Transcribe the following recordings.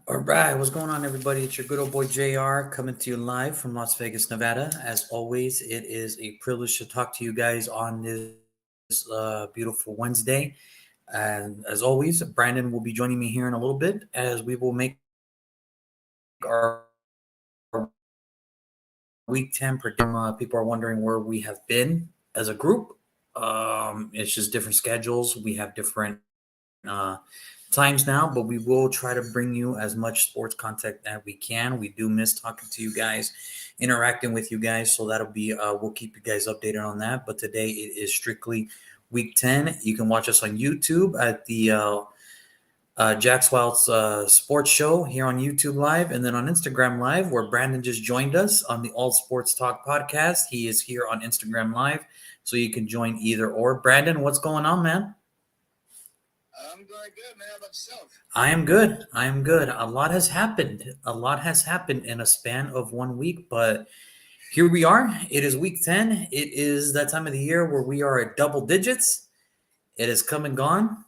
All right, what's going on, everybody? It's your good old boy JR coming to you live from Las Vegas, Nevada. As always, it is a privilege to talk to you guys on this beautiful Wednesday. And as always, Brandon will be joining me here in a little bit as we will make our week 10 prediction. People are wondering where we have been as a group. It's just different schedules. We have different times now, but we will try to bring you as much sports content that we can. We do miss talking to you guys, interacting with you guys, so that'll be we'll keep you guys updated on that. But today it is strictly week 10. You can watch us on YouTube at the Jack's Wild's sports show here on YouTube Live, and then on Instagram Live, where Brandon just joined us on the All Sports Talk podcast. He is here on Instagram Live, so you can join either or. Brandon, what's going on, man? I'm doing good, man. How about yourself? I am good. I am good. A lot has happened. A lot has happened in a span of 1 week, but here we are. It is week 10. It is that time of the year where we are at double digits. It has come and gone.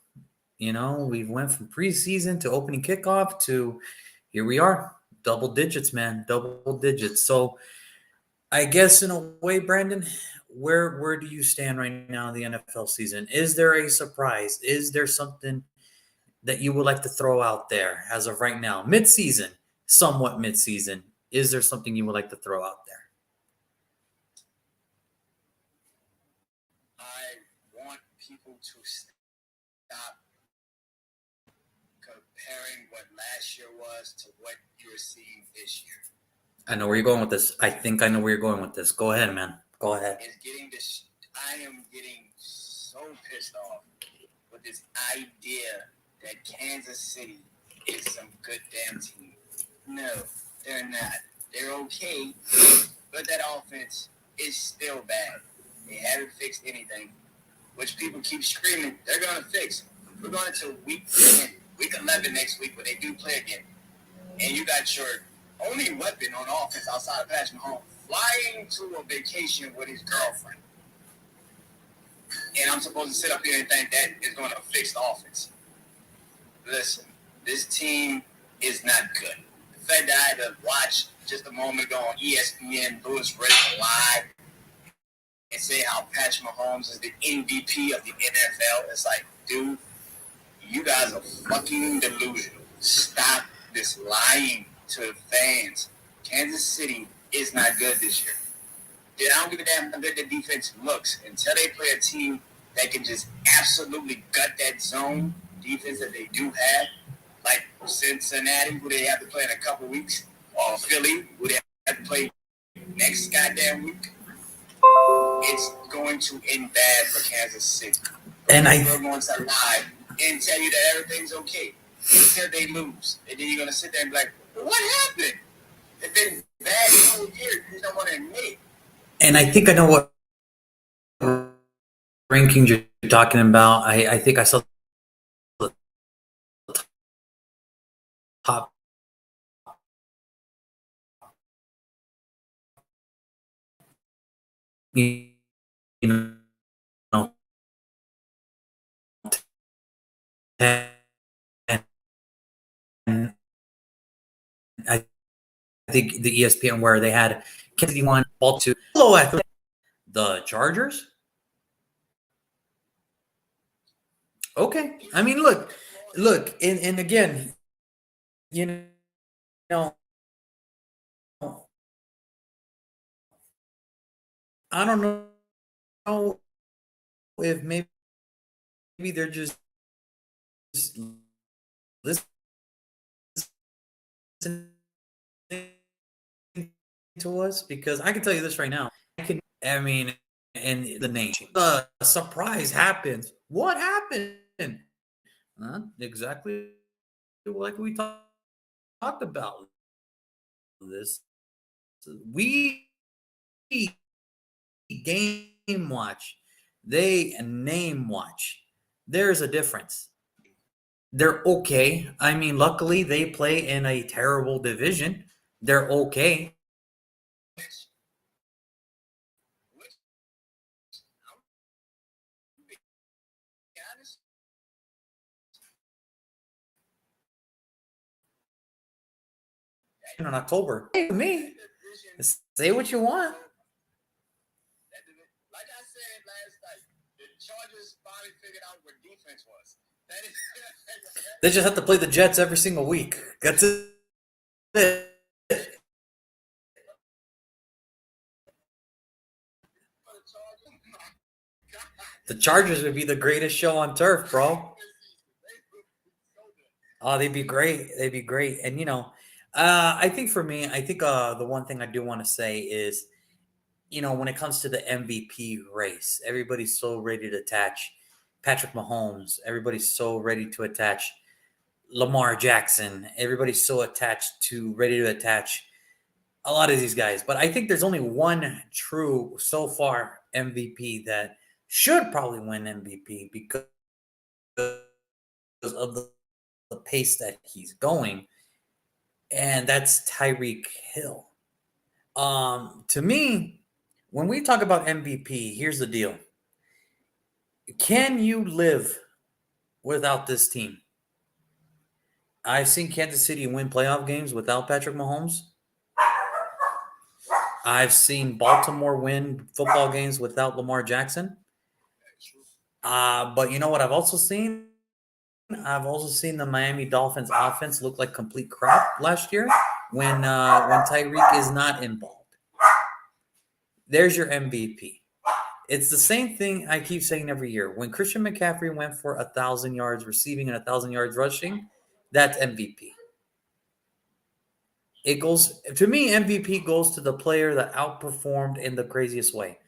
You know, we went from preseason to opening kickoff to here we are. Double digits, man. Double digits. So I guess in a way, Brandon, where do you stand right now in the NFL season? Is there a surprise? Is there something that you would like to throw out there as of right now? Mid-season, somewhat mid-season. Is there something you would like to throw out there? I want people to stop comparing what last year was to what you're seeing this year. I know where you're going with this. I think I know where you're going with this. Go ahead, man. Go ahead. It's getting this. I am getting so pissed off with this idea that Kansas City is some good damn team. No, they're not. They're okay, but that offense is still bad. They haven't fixed anything, which people keep screaming they're going to fix. We're going to week 10, week 11 next week when they do play again. And you got your only weapon on offense outside of Patrick Mahomes flying to a vacation with his girlfriend. And I'm supposed to sit up here and think that is going to fix the offense. Listen, this team is not good. The fact that I had to watch just a moment ago on ESPN, Louis Riddick live, and say how Patrick Mahomes is the MVP of the NFL, it's like, dude, you guys are fucking delusional. Stop this lying to the fans. Kansas City is not good this year. Dude, I don't give a damn how good the defense looks until they play a team that can just absolutely gut that zone defense that they do have, like Cincinnati, who they have to play in a couple weeks, or Philly, who they have to play next goddamn week. It's going to end bad for Kansas City. And We're going to lie and tell you that everything's okay until they lose. And then you're going to sit there and be like, what happened? It's been bad the whole year. You don't want to admit it. And I think I know what rankings you're talking about. I think I saw the top. You know, 10, I think the ESPN where they had Kansas City 1, ball 2. Hello, the Chargers. Okay. I mean, look, and again, you know, I don't know if maybe they're just listening to us, because I can tell you this right now. I mean, and the name, the surprise happens. What happened? Exactly like we talked about this. We game watch. They name watch. There's a difference. They're okay. I mean, luckily they play in a terrible division. They're okay. in October. Hey, me. Say what you want. Like I said last night, the Chargers finally figured out what defense was. They just have to play the Jets every single week. That's it. The Chargers would be the greatest show on turf, bro. Oh, they'd be great. They'd be great. And, I think for me, the one thing I do want to say is, when it comes to the MVP race, everybody's so ready to attach Patrick Mahomes. Everybody's so ready to attach Lamar Jackson. Everybody's so ready to attach a lot of these guys. But I think there's only one true, so far, MVP that should probably win MVP because of the pace that he's going, and that's Tyreek Hill. To me, when we talk about MVP, here's the deal. Can you live without this team? I've seen Kansas City win playoff games without Patrick Mahomes. I've seen Baltimore win football games without Lamar Jackson. But you know what I've also seen? I've also seen the Miami Dolphins offense look like complete crap last year when Tyreek is not involved. There's your MVP. It's the same thing I keep saying every year. When Christian McCaffrey went for 1,000 yards receiving and 1,000 yards rushing, that's MVP. It goes to me. MVP goes to the player that outperformed in the craziest way.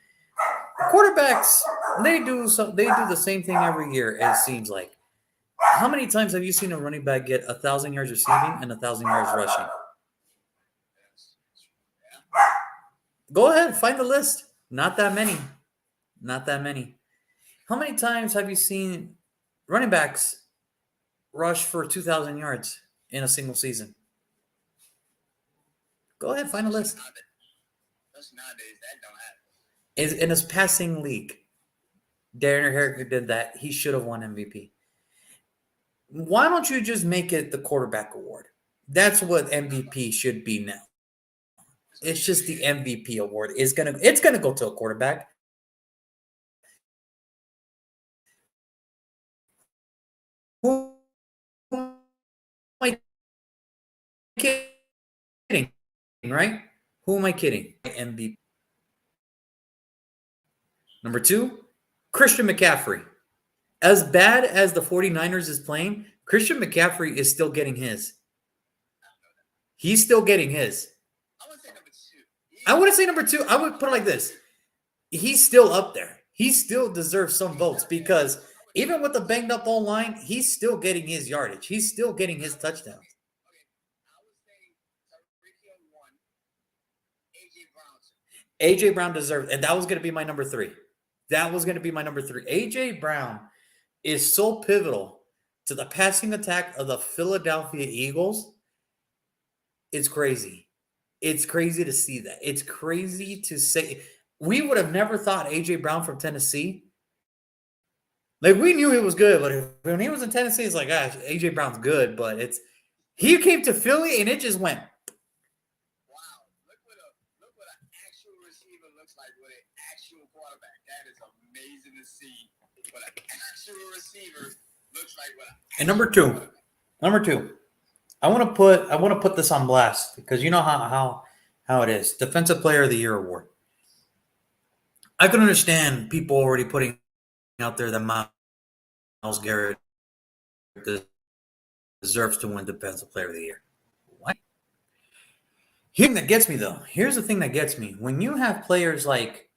Quarterbacks, they do the same thing every year. It seems like. How many times have you seen a running back get 1,000 yards receiving and 1,000 yards rushing? Go ahead, find the list. Not that many. Not that many. How many times have you seen running backs rush for 2,000 yards in a single season? Go ahead, find a list. Nowadays, that don't happen. Is in his passing league. Darren Harrigan did that. He should have won MVP. Why don't you just make it the quarterback award? That's what MVP should be now. It's just the MVP award. It's gonna go to a quarterback. Who am I kidding? Right? Who am I kidding? MVP. Number 2, Christian McCaffrey. As bad as the 49ers is playing, Christian McCaffrey is still getting his. He's still getting his. I wouldn't say number 2. I would put it like this. He's still up there. He still deserves some votes because even with the banged up O-line, he's still getting his yardage. He's still getting his touchdowns. A.J. Brown deserves, and that was going to be my number 3. A.J. Brown is so pivotal to the passing attack of the Philadelphia Eagles. It's crazy. It's crazy to see that. It's crazy to say. We would have never thought A.J. Brown from Tennessee. Like, we knew he was good, but when he was in Tennessee, it's like, gosh, A.J. Brown's good, but he came to Philly and it just went. Wow, look what an actual receiver looks like with an actual quarterback. That is amazing to see what an actual receiver looks like with And number two, I want to put this on blast because you know how it is. Defensive Player of the Year award. I can understand people already putting out there that Myles Garrett deserves to win Defensive Player of the Year. What? Here's the thing that gets me, though. Here's the thing that gets me. When you have players like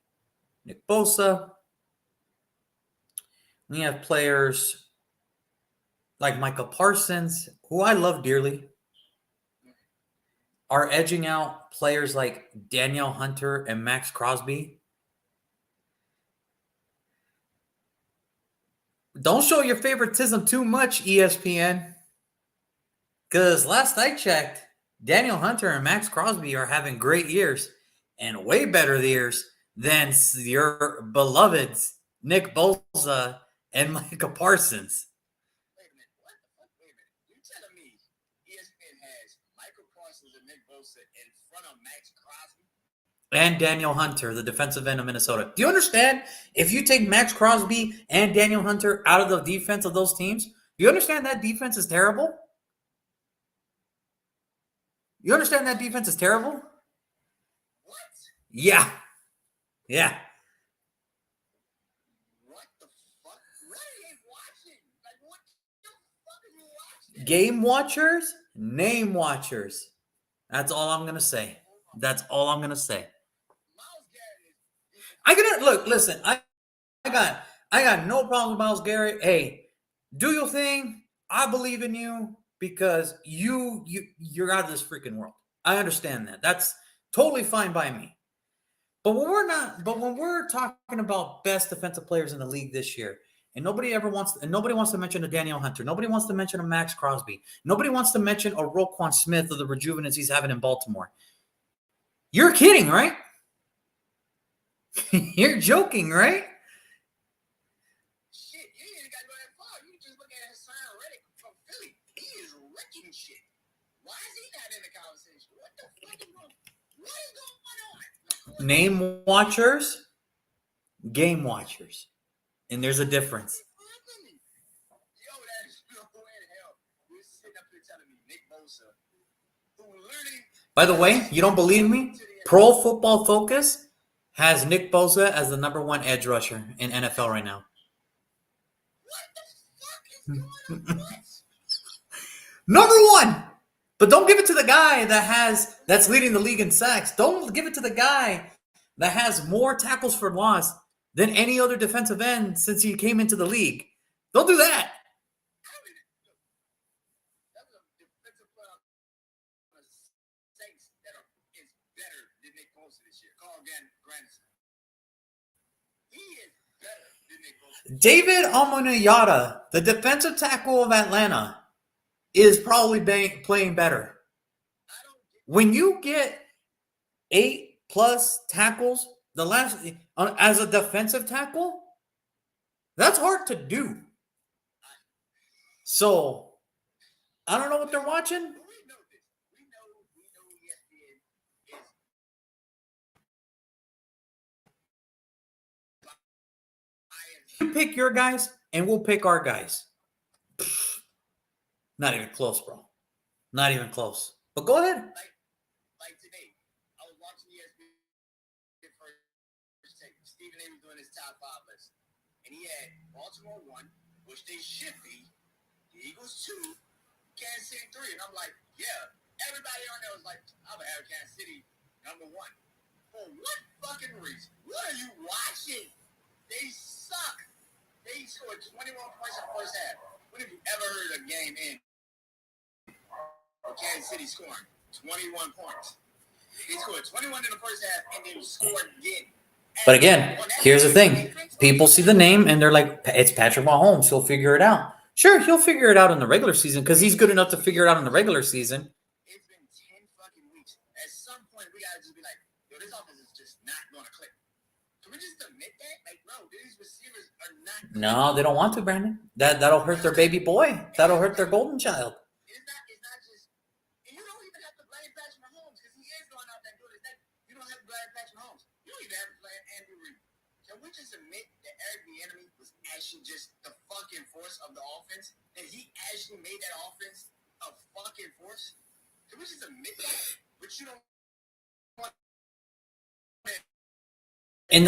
Nick Bosa, when you have players like Michael Parsons, who I love dearly, are edging out players like Danielle Hunter and Max Crosby. Don't show your favoritism too much, ESPN. Because last I checked, Danielle Hunter and Max Crosby are having great years and way better years than your beloveds, Nick Bosa and Micah Parsons. Wait a minute. What the fuck? Wait a minute. You telling me ESPN has Michael Parsons and Nick Bosa front of Max Crosby. And Daniel Hunter, the defensive end of Minnesota. Do you understand? If you take Max Crosby and Daniel Hunter out of the defense of those teams, do you understand that defense is terrible? You understand that defense is terrible? What? Yeah. Yeah. What the fuck? What are you watching? Like, what the fuck are you watching? Game watchers, name watchers. That's all I'm going to say. That's all I'm going to say. Myles Garrett is. I gotta look, listen, I got no problem with Myles Garrett. Hey, do your thing. I believe in you because you're out of this freaking world. I understand that. That's totally fine by me. But when we're talking about best defensive players in the league this year, and nobody wants to mention a Daniel Hunter, nobody wants to mention a Max Crosby, nobody wants to mention a Roquan Smith of the rejuvenance he's having in Baltimore. You're kidding, right? You're joking, right? Shit, you ain't even got to go that far. You just look at Hassan Reddick from Philly. He is wrecking shit. Why is he not in the conversation? What the fuck is going on? What is going on? Name watchers, game watchers. And there's a difference. Yo, that is no way in hell. You're sitting up here telling me Nick Bosa, who literally. By the way, you don't believe me? Pro Football Focus has Nick Bosa as the number one edge rusher in NFL right now. What the fuck is going on? Number one. But don't give it to the guy that's leading the league in sacks. Don't give it to the guy that has more tackles for loss than any other defensive end since he came into the league. Don't do that. That was a defensive player on the Saints that is better than Nick Bosa this year. Carl Granderson. He is better than Nick Bosa. David Amunayata, the defensive tackle of Atlanta, is probably playing better. When you get 8+ tackles, as a defensive tackle, that's hard to do. So, I don't know what they're watching. We know this. We know ESPN is. You pick your guys, and we'll pick our guys. Not even close, bro. Not even close. But go ahead. Like today, I was watching ESPN first take. Stephen A was doing his top 5 list. And he had Baltimore 1, which they should be, the Eagles 2, Kansas City 3. And I'm like, yeah, everybody on there was like, I'm going to have Kansas City number 1. For what fucking reason? What are you watching? They suck. They scored 21 points in the first half. When have you ever heard a game end Kansas City scoring 21 points? They scored 21 in the first half and then scored again. But again, here's the thing. People see the name and they're like, it's Patrick Mahomes. He'll figure it out. Sure, he'll figure it out in the regular season because he's good enough to figure it out in the regular season. It's been 10 fucking weeks. At some point, we got to just be like, yo, this offense is just not going to click. Can we just admit that? Like, bro, these receivers are not clicking. No, they don't want to, Brandon. That'll hurt their baby boy. That'll hurt their golden child. It's not just, and you don't even have to blame Patrick Mahomes because he is going out there doing his thing. You don't have to blame Patrick Mahomes. You don't even have to blame Andy Reid. Can we just admit that Eric Bieniemy was actually just the fucking force of the offense? That he actually made that offense a fucking force? Can we just admit that? But you don't want. In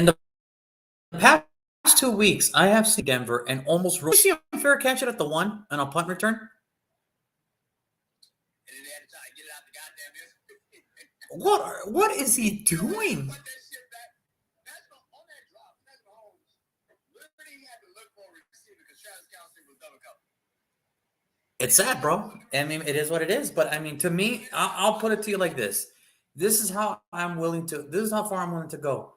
the past 2 weeks, I have seen Denver and almost ruined. Did you see a fair catch it at the 1 on a punt return? And then they had to try to get it out the goddamn What is he doing? Put that shit back. On that drop, Patrick Mahomes literally had to look for a receiver because Travis Kelce was double covered. It's sad, bro. I mean, it is what it is. But I mean, to me, I'll put it to you like this. This is how far I'm willing to go.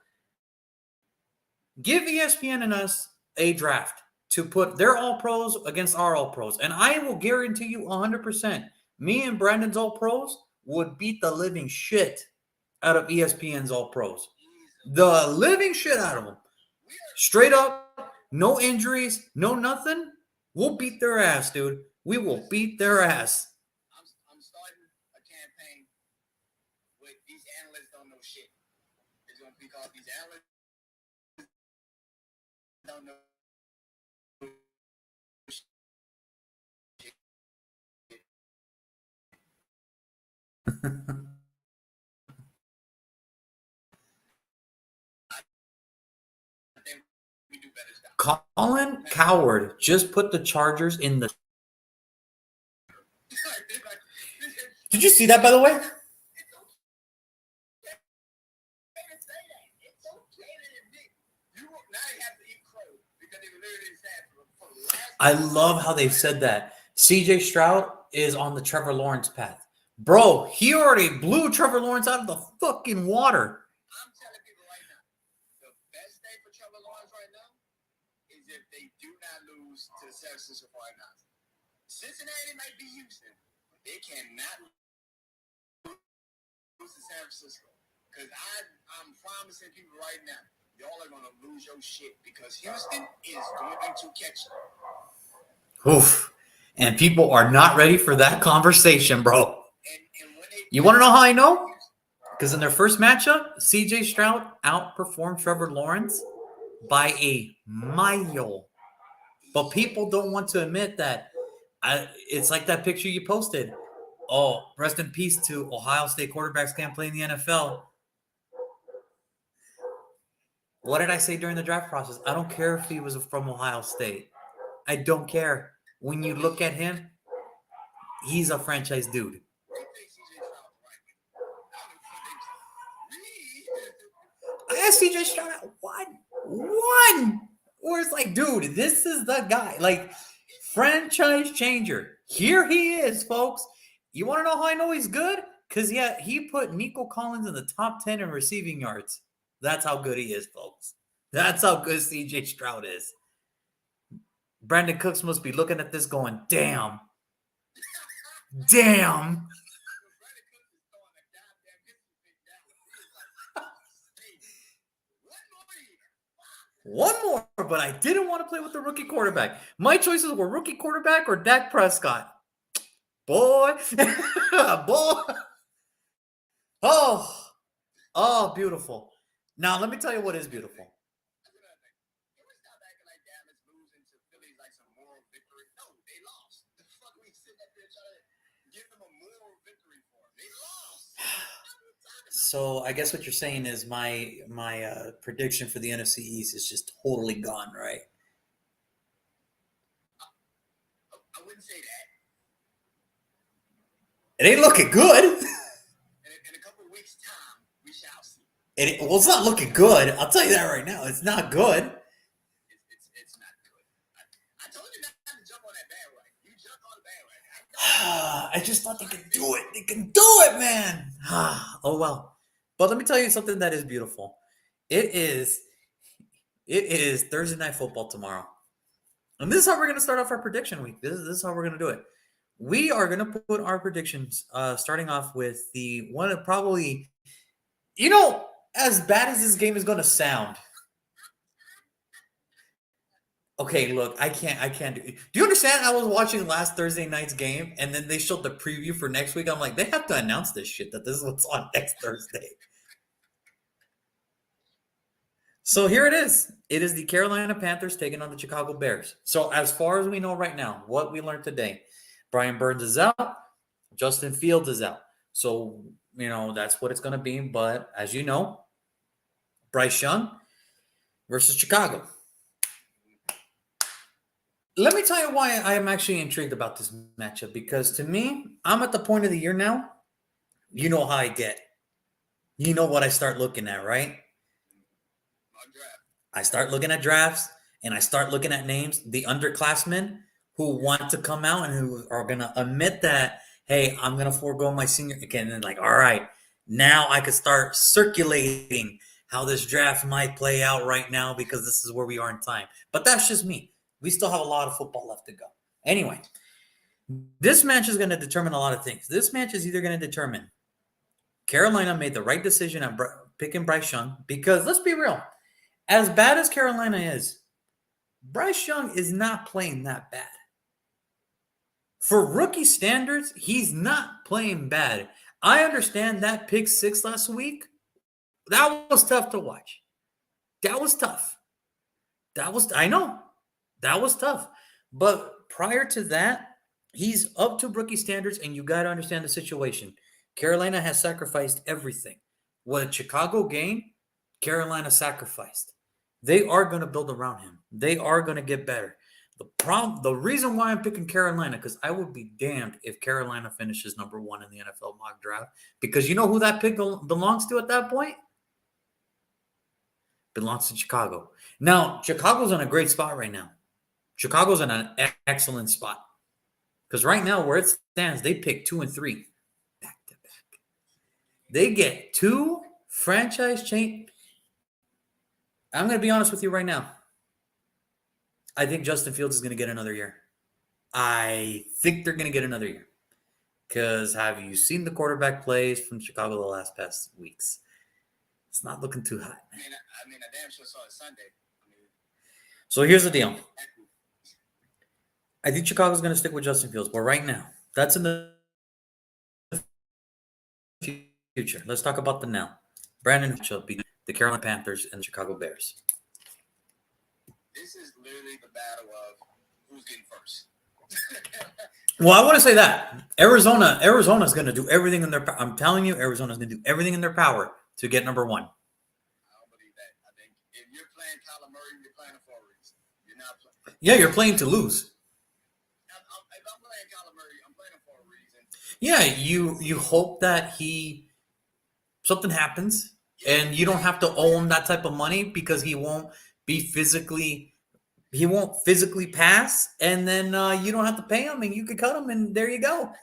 Give ESPN and us a draft to put their all pros against our all pros. And I will guarantee you 100%, me and Brandon's all pros would beat the living shit out of ESPN's all pros. The living shit out of them. Straight up, no injuries, no nothing. We'll beat their ass, dude. We will beat their ass. I'm starting I think we do better stuff. Colin Coward just put the Chargers in the. Did you see that, by the way? I love how they said that. CJ Stroud is on the Trevor Lawrence path. Bro, he already blew Trevor Lawrence out of the fucking water. I'm telling people right now, the best thing for Trevor Lawrence right now is if they do not lose to the San Francisco 49ers. Cincinnati might be Houston, but they cannot lose to San Francisco. Because I'm promising people right now, y'all are going to lose your shit because Houston is going to catch you. Oof. And people are not ready for that conversation, bro. And when they You want to know how I know? Because in their first matchup, CJ Stroud outperformed Trevor Lawrence by a mile. But people don't want to admit that. It's like that picture you posted. Oh, rest in peace to Ohio State quarterbacks can't play in the NFL. What did I say during the draft process? I don't care if he was from Ohio State. I don't care. When you look at him, he's a franchise dude. I asked CJ Stroud at one. Or it's like, dude, this is the guy. Like, franchise changer. Here he is, folks. You want to know how I know he's good? Because, yeah, he put Nico Collins in the top 10 in receiving yards. That's how good he is, folks. That's how good CJ Stroud is. Brandon Cooks must be looking at this going, damn. Damn. One more, but I didn't want to play with the rookie quarterback. My choices were rookie quarterback or Dak Prescott. Boy. Boy. Oh, beautiful. Now, let me tell you what is beautiful. So I guess what you're saying is my prediction for the NFC East is just totally gone, right? I wouldn't say It that. ain't looking good. In a couple of weeks' time, we shall see. Well, it's not looking good. I'll tell you that right now. It's not good. It's not good. I told you not to jump on that bandwagon. You jumped on the bandwagon. I just thought they could do it. They can do it, man. Oh, well. But let me tell you something that is beautiful. It is Thursday Night Football tomorrow. And this is how we're going to start off our prediction week. This is how we're going to do it. We are going to put our predictions starting off with the one of probably, as bad as this game is going to sound. Okay, look, I can't do it. Do you understand? I was watching last Thursday night's game, and then they showed the preview for next week. I'm like, they have to announce this shit, that this is what's on next Thursday. So here it is. It is the Carolina Panthers taking on the Chicago Bears. So as far as we know right now, what we learned today, Brian Burns is out. Justin Fields is out. So, that's what it's going to be. But as you know, Bryce Young versus Chicago. Let me tell you why I am actually intrigued about this matchup. Because to me, I'm at the point of the year now. You know how I get. You know what I start looking at, right? I start looking at drafts and I start looking at names, the underclassmen who want to come out and who are going to admit that, hey, I'm going to forego my senior. Again, and like, all right, now I could start circulating how this draft might play out right now because this is where we are in time. But that's just me. We still have a lot of football left to go. Anyway, this match is going to determine a lot of things. This match is either going to determine Carolina made the right decision at picking Bryce Young because let's be real. As bad as Carolina is, Bryce Young is not playing that bad. For rookie standards, he's not playing bad. I understand that pick six last week. That was tough to watch. That was tough. I know. That was tough. But prior to that, he's up to rookie standards, and you got to understand the situation. Carolina has sacrificed everything. What Chicago gained, Carolina sacrificed. They are going to build around him. They are going to get better. The reason why I'm picking Carolina, because I would be damned if Carolina finishes number 1 in the NFL mock draft. Because you know who that pick belongs to at that point? Belongs to Chicago. Now, Chicago's in a great spot right now. Chicago's in an excellent spot. Because right now, where it stands, they pick 2 and 3 back to back. They get 2 franchise change. I'm going to be honest with you right now. I think Justin Fields is going to get another year. I think they're going to get another year. Because have you seen the quarterback plays from Chicago the last past weeks? It's not looking too hot. I damn sure saw it Sunday. So here's the deal. I think Chicago's going to stick with Justin Fields. But right now, that's in the future. Let's talk about the now. Brandon Mitchell beat the Carolina Panthers and the Chicago Bears. This is literally the battle of who's getting first. Well, I want to say that Arizona's going to do everything in their power. I'm telling you, Arizona's going to do everything in their power to get number 1. I don't believe that. I think if you're playing Kyler Murray, you're playing for a reason. You're not playing. Yeah, you're playing to lose. If I'm playing Kyler Murray, I'm playing for a reason. Yeah, you hope that something happens and you don't have to owe him that type of money because he won't physically pass, and then you don't have to pay him and you can cut him and there you go. I feel like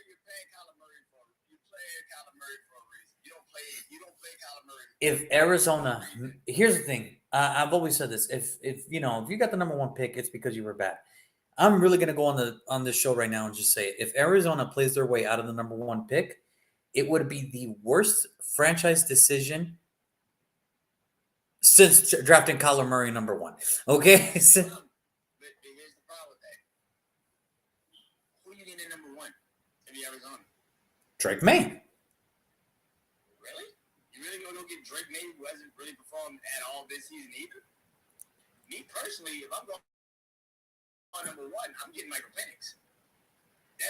you're playing Kyler Murray for a reason. You don't play Kyler Murray. If Arizona, here's the thing. I've always said this. If you got the number 1 pick, it's because you were bad. I'm really gonna go on this show right now and just say it. If Arizona plays their way out of the number 1 pick, it would be the worst franchise decision since drafting Kyler Murray number 1. Okay. But here's the problem with that. Who are you getting number 1 in Arizona? Drake May. Really? You really gonna go get Drake May, who hasn't really performed at all this season either? Me personally, if I'm going on number 1, I'm getting Michael Penix.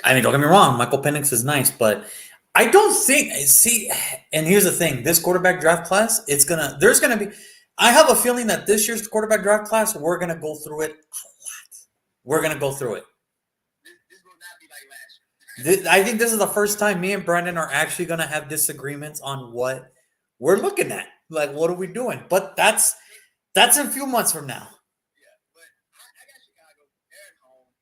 I mean, don't get me wrong, Michael Penix is nice, but I don't think. See, and here's the thing: this quarterback draft class, I have a feeling that this year's quarterback draft class, we're gonna go through it a lot. We're gonna go through it. This will not be like last year. I think this is the first time me and Brandon are actually gonna have disagreements on what we're looking at. Like, what are we doing? But that's in a few months from now. Yeah, but I got Chicago. They're at home.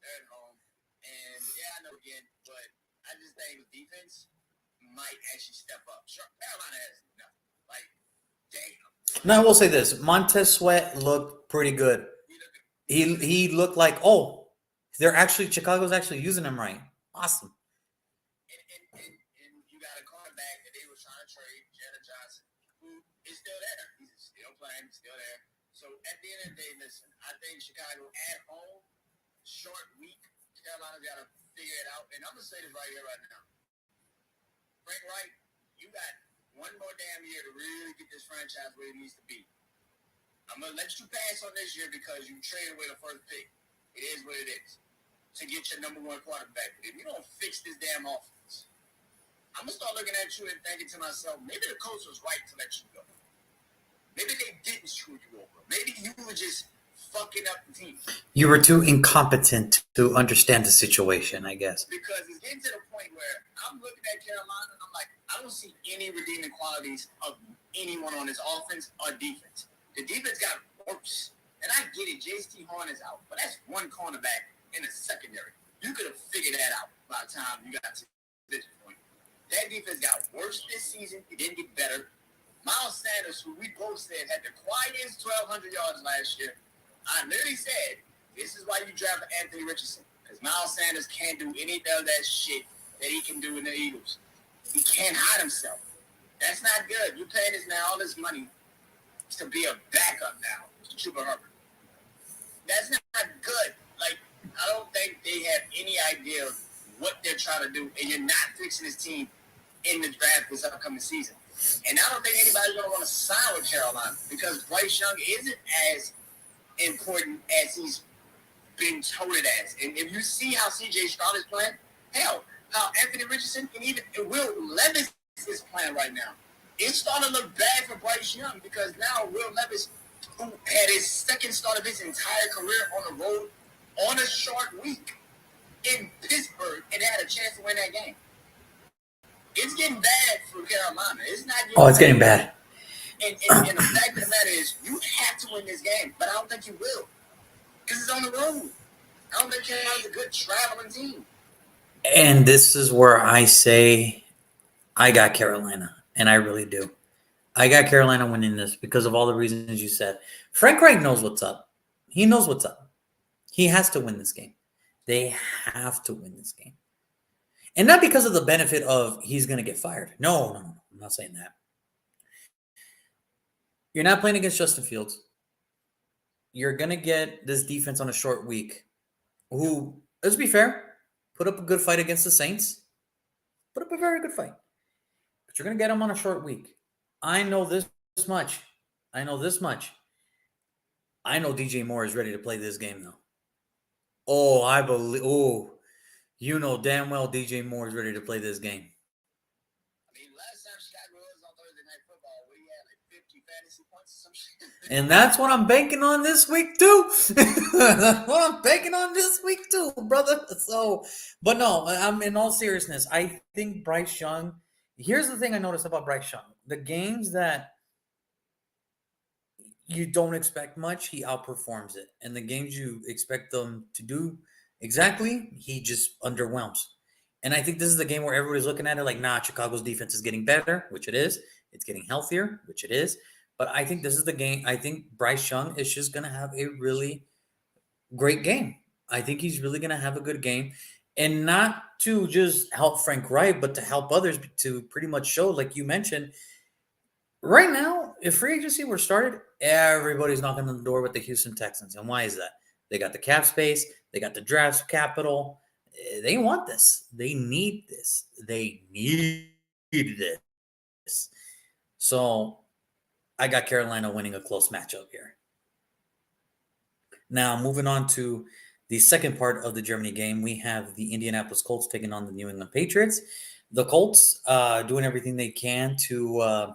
They're at home, and I know again, but I just think the defense might actually step up. Sure, Carolina has nothing. Like, damn. Now I will say this: Montez Sweat looked pretty good. He looked like, Chicago's actually using him right. Awesome. And you got a cornerback that they were trying to trade, Jetta Johnson, who is still there. He's still playing, still there. So at the end of the day, listen, I think Chicago at home, short week, Carolina's got to figure it out. And I'm going to say this right here, right now. Frank Wright, you got one more damn year to really get this franchise where it needs to be. I'm going to let you pass on this year because you traded away the first pick. It is what it is. To get your number 1 quarterback. But if you don't fix this damn offense, I'm going to start looking at you and thinking to myself, maybe the coach was right to let you go. Maybe they didn't screw you over. Maybe you were just fucking up the team. You were too incompetent to understand the situation, I guess. Because it's getting to the point where I'm looking at Carolina and I'm like, I don't see any redeeming qualities of anyone on this offense or defense. The defense got worse. And I get it, J.C. Horn is out, but that's 1 cornerback in the secondary. You could have figured that out by the time you got to this point. That defense got worse this season. It didn't get better. Miles Sanders, who we both said had the quietest 1,200 yards last year, I literally said, this is why you draft Anthony Richardson. Because Miles Sanders can't do any of that shit that he can do in the Eagles. He can't hide himself. That's not good. You're paying this man all this money to be a backup now to Chuba Hubbard. That's not good. Like, I don't think they have any idea what they're trying to do, and you're not fixing this team in the draft this upcoming season. And I don't think anybody's going to want to sign with Carolina because Bryce Young isn't as important as he's been toted as. And if you see how C.J. Stroud is playing, hell, how Anthony Richardson and even Will Levis is playing right now. It's starting to look bad for Bryce Young because now Will Levis, who had his second start of his entire career on the road on a short week in Pittsburgh, and they had a chance to win that game. It's getting bad for Carolina. It's not. It's getting bad. And the fact of the matter is, you have to win this game, but I don't think you will because it's on the road. I don't think Carolina's a good traveling team. And this is where I say I got Carolina, and I really do. I got Carolina winning this because of all the reasons you said. Frank Reich knows what's up. He knows what's up. He has to win this game. They have to win this game. And not because of the benefit of he's going to get fired. No, I'm not saying that. You're not playing against Justin Fields. You're going to get this defense on a short week who, let's be fair, put up a good fight against the Saints. Put up a very good fight. But you're going to get them on a short week. I know this much. I know DJ Moore is ready to play this game, though. I believe. You know damn well DJ Moore is ready to play this game. I mean, last time Chicago was on Thursday Night Football, we had like 50 fantasy points or some shit. And that's what I'm banking on this week, too. That's what I'm banking on this week, too, brother. So, but no, I'm in all seriousness. I think Bryce Young, here's the thing I noticed about Bryce Young. The games that you don't expect much, he outperforms it. And the games you expect them to do exactly, he just underwhelms. And I think this is the game where everybody's looking at it like, nah, Chicago's defense is getting better, which it is. It's getting healthier, which it is. But I think this is the game. I think Bryce Young is just going to have a really great game. I think he's really going to have a good game. And not to just help Frank Reich, but to help others to pretty much show, like you mentioned, right now, if free agency were started, everybody's knocking on the door with the Houston Texans. And why is that? They got the cap space. They got the draft capital. They want this. They need this. They need this. So I got Carolina winning a close matchup here. Now, moving on to the second part of the Germany game, we have the Indianapolis Colts taking on the New England Patriots. The Colts doing everything they can to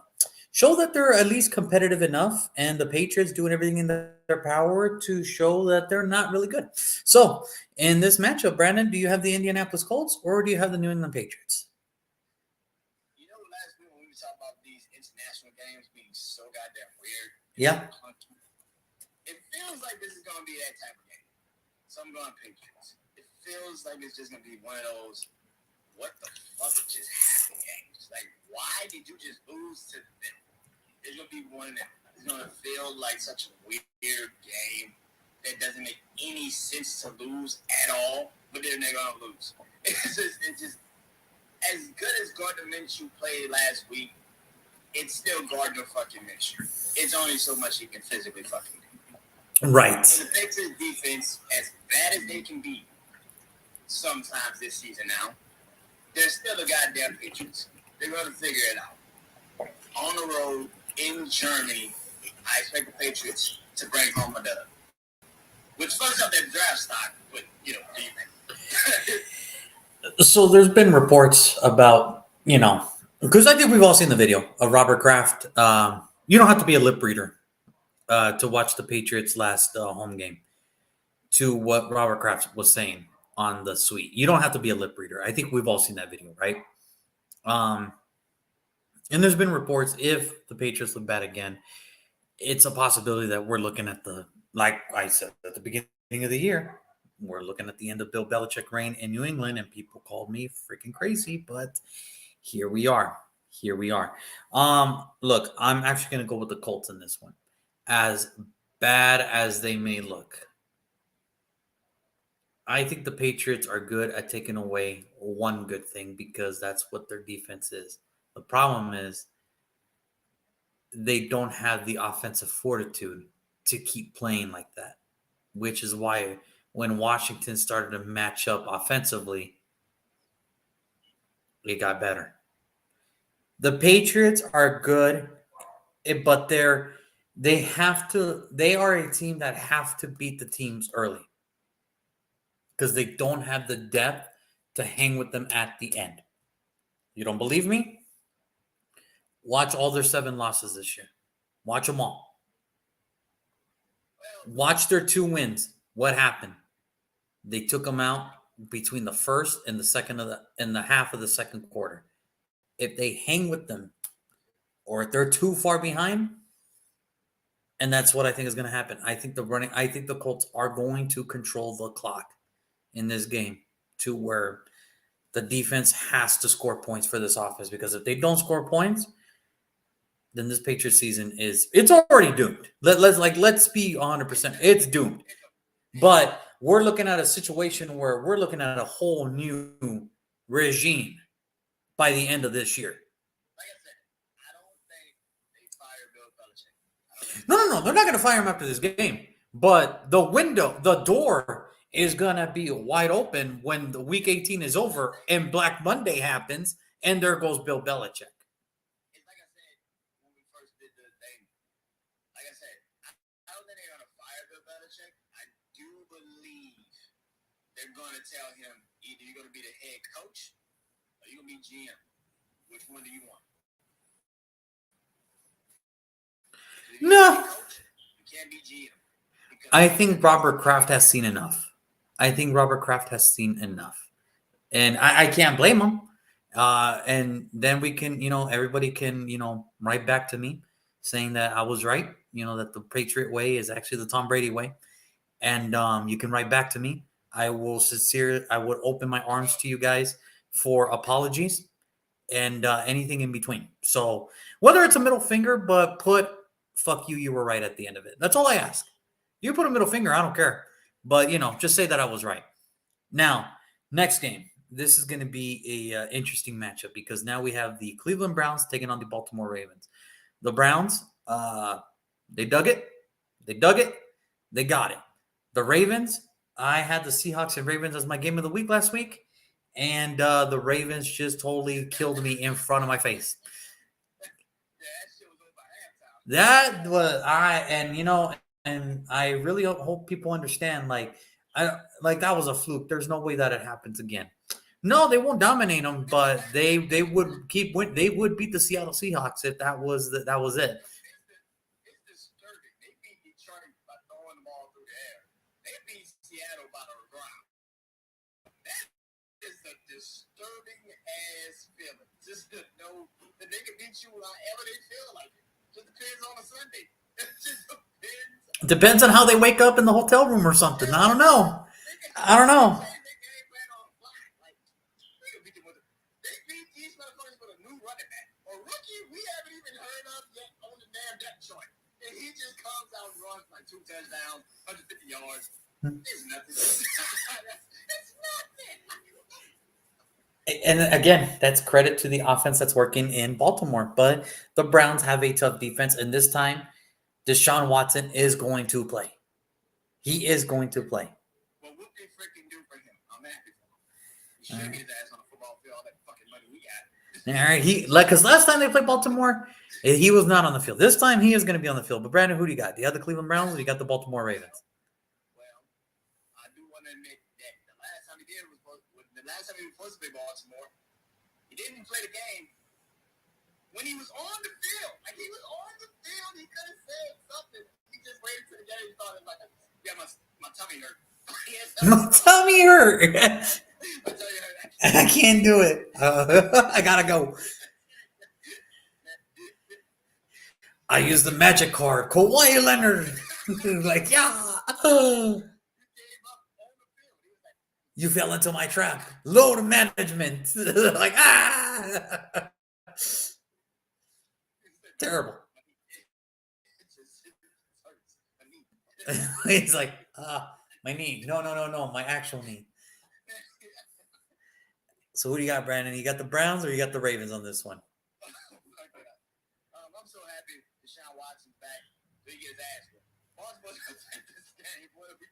show that they're at least competitive enough, and the Patriots doing everything in their power to show that they're not really good. So, in this matchup, Brandon, do you have the Indianapolis Colts or do you have the New England Patriots? You know, last week when we talked about these international games being so goddamn weird. Yeah. It feels like this is going to be that type of game. So I'm going Patriots. It feels like it's just going to be one of those, what the fuck just happened games. Like, why did you just lose to them? It's going to be one that is going to feel like such a weird game that doesn't make any sense to lose at all, but then they're going to lose. It's just as good as Gardner Minshew played last week, it's still Gardner fucking Minshew. It's only so much he can physically fucking do. Right. And the Patriots defense, as bad as they can be sometimes this season now, they're still the goddamn Patriots. They're going to figure it out. On the road, in Germany, I expect the Patriots to bring home a dub. Which fucks up their draft stock, but, you know, defense. So there's been reports about, because I think we've all seen the video of Robert Kraft. You don't have to be a lip reader to watch the Patriots' last home game to what Robert Kraft was saying on the suite. You don't have to be a lip reader. I think we've all seen that video, right? And there's been reports if the Patriots look bad again, it's a possibility that we're looking at like I said at the beginning of the year, we're looking at the end of Bill Belichick reign in New England, and people called me freaking crazy, but here we are. Look, I'm actually going to go with the Colts in this one. As bad as they may look, I think the Patriots are good at taking away one good thing because that's what their defense is. The problem is they don't have the offensive fortitude to keep playing like that, which is why when Washington started to match up offensively, it got better. The Patriots are good, but they are a team that have to beat the teams early. because they don't have the depth to hang with them at the end. You don't believe me? Watch all their 7 losses this year. Watch them all. Watch their 2 wins. What happened? They took them out between the first and the half of the second quarter. If they hang with them, or if they're too far behind, and that's what I think is going to happen. I think the Colts are going to control the clock in this game to where the defense has to score points for this offense, because if they don't score points, then this Patriots season it's already doomed. Let's be 100%. It's doomed. But we're looking at a situation where we're looking at a whole new regime by the end of this year. Like I said, I don't think they fire Bill Belichick. No. They're not going to fire him after this game. But the door is going to be wide open when the Week 18 is over and Black Monday happens, and there goes Bill Belichick. It's like I said when we first did the thing. Like I said, I don't think they're going to fire Bill Belichick. I do believe they're going to tell him either you're going to be the head coach or you're going to be GM. Which one do you want? No. You can't be GM. I think Robert Kraft has seen enough. And I can't blame him. And then we can, everybody can, write back to me saying that I was right, that the Patriot way is actually the Tom Brady way. And you can write back to me. I would open my arms to you guys for apologies and anything in between. So whether it's a middle finger, but put fuck you were right at the end of it. That's all I ask. You put a middle finger, I don't care. But, just say that I was right. Now, next game. This is going to be a interesting matchup because now we have the Cleveland Browns taking on the Baltimore Ravens. The Browns, they dug it. They got it. The Ravens, I had the Seahawks and Ravens as my game of the week last week, and the Ravens just totally killed me in front of my face. That was and I really hope people understand. That was a fluke. There's no way that it happens again. No, they won't dominate them, but they would they would beat the Seattle Seahawks if that was it. It's disturbing. They beat Detroit by throwing the ball through the air. They beat Seattle by the ground. That is a disturbing ass feeling. Just to know that they can beat you however they feel like it. Just depends on a Sunday. It just depends. Depends on how they wake up in the hotel room or something. I don't know. They beat these motherfuckers with a new running back. A rookie we haven't even heard of yet on the damn depth chart. And he just comes out and runs like 2 touchdowns, 150 yards. It's nothing. It's nothing. And again, that's credit to the offense that's working in Baltimore. But the Browns have a tough defense, and this time, Deshaun Watson is going to play. He is going to play. Well, what they freaking do for him? I'm happy for him. He should get his ass on the football field. All that fucking money we got. All right, because last time they played Baltimore, he was not on the field. This time, he is going to be on the field. But Brandon, who do you got? Do you have the Cleveland Browns or do you got the Baltimore Ravens? Well, I do want to admit that the last time he was supposed to play Baltimore, he didn't play the game. When he was on the field, he could have said something. He just waited till the game started. My tummy hurt. My tummy hurt. I can't do it. I gotta go. I use the magic card. Kawhi Leonard. You fell into my trap. Load management. Terrible. He's like, my knee. No, my actual knee. So who do you got, Brandon? You got the Browns or you got the Ravens on this one? I'm so happy Deshaun Watson's back. He get his ass whipped. Baltimore's going to take this game. What are we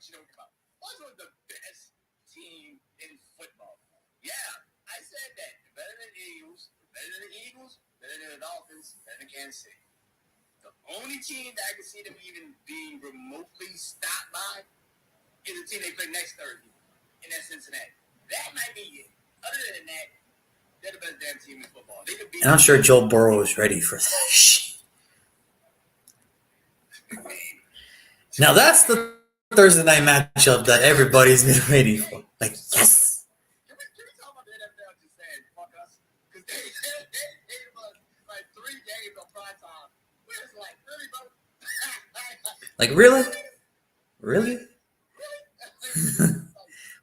joking about? Baltimore's the best team in football. Yeah, I said that. Better than the Eagles, better than the Dolphins, better than Kansas City. The only team that I can see them even being remotely stopped by is the team they play next Thursday, and that's Cincinnati. That might be it. Other than that, they're the best damn team in football. They could be. And I'm sure Joe Burrow is ready for that shit. Now that's the Thursday night matchup that everybody's been waiting for. Like, yes. Can we talk about the NFL just saying fuck us? Because they gave us like 3 games on prime time. We're just like, really, bro? Like, really? Really?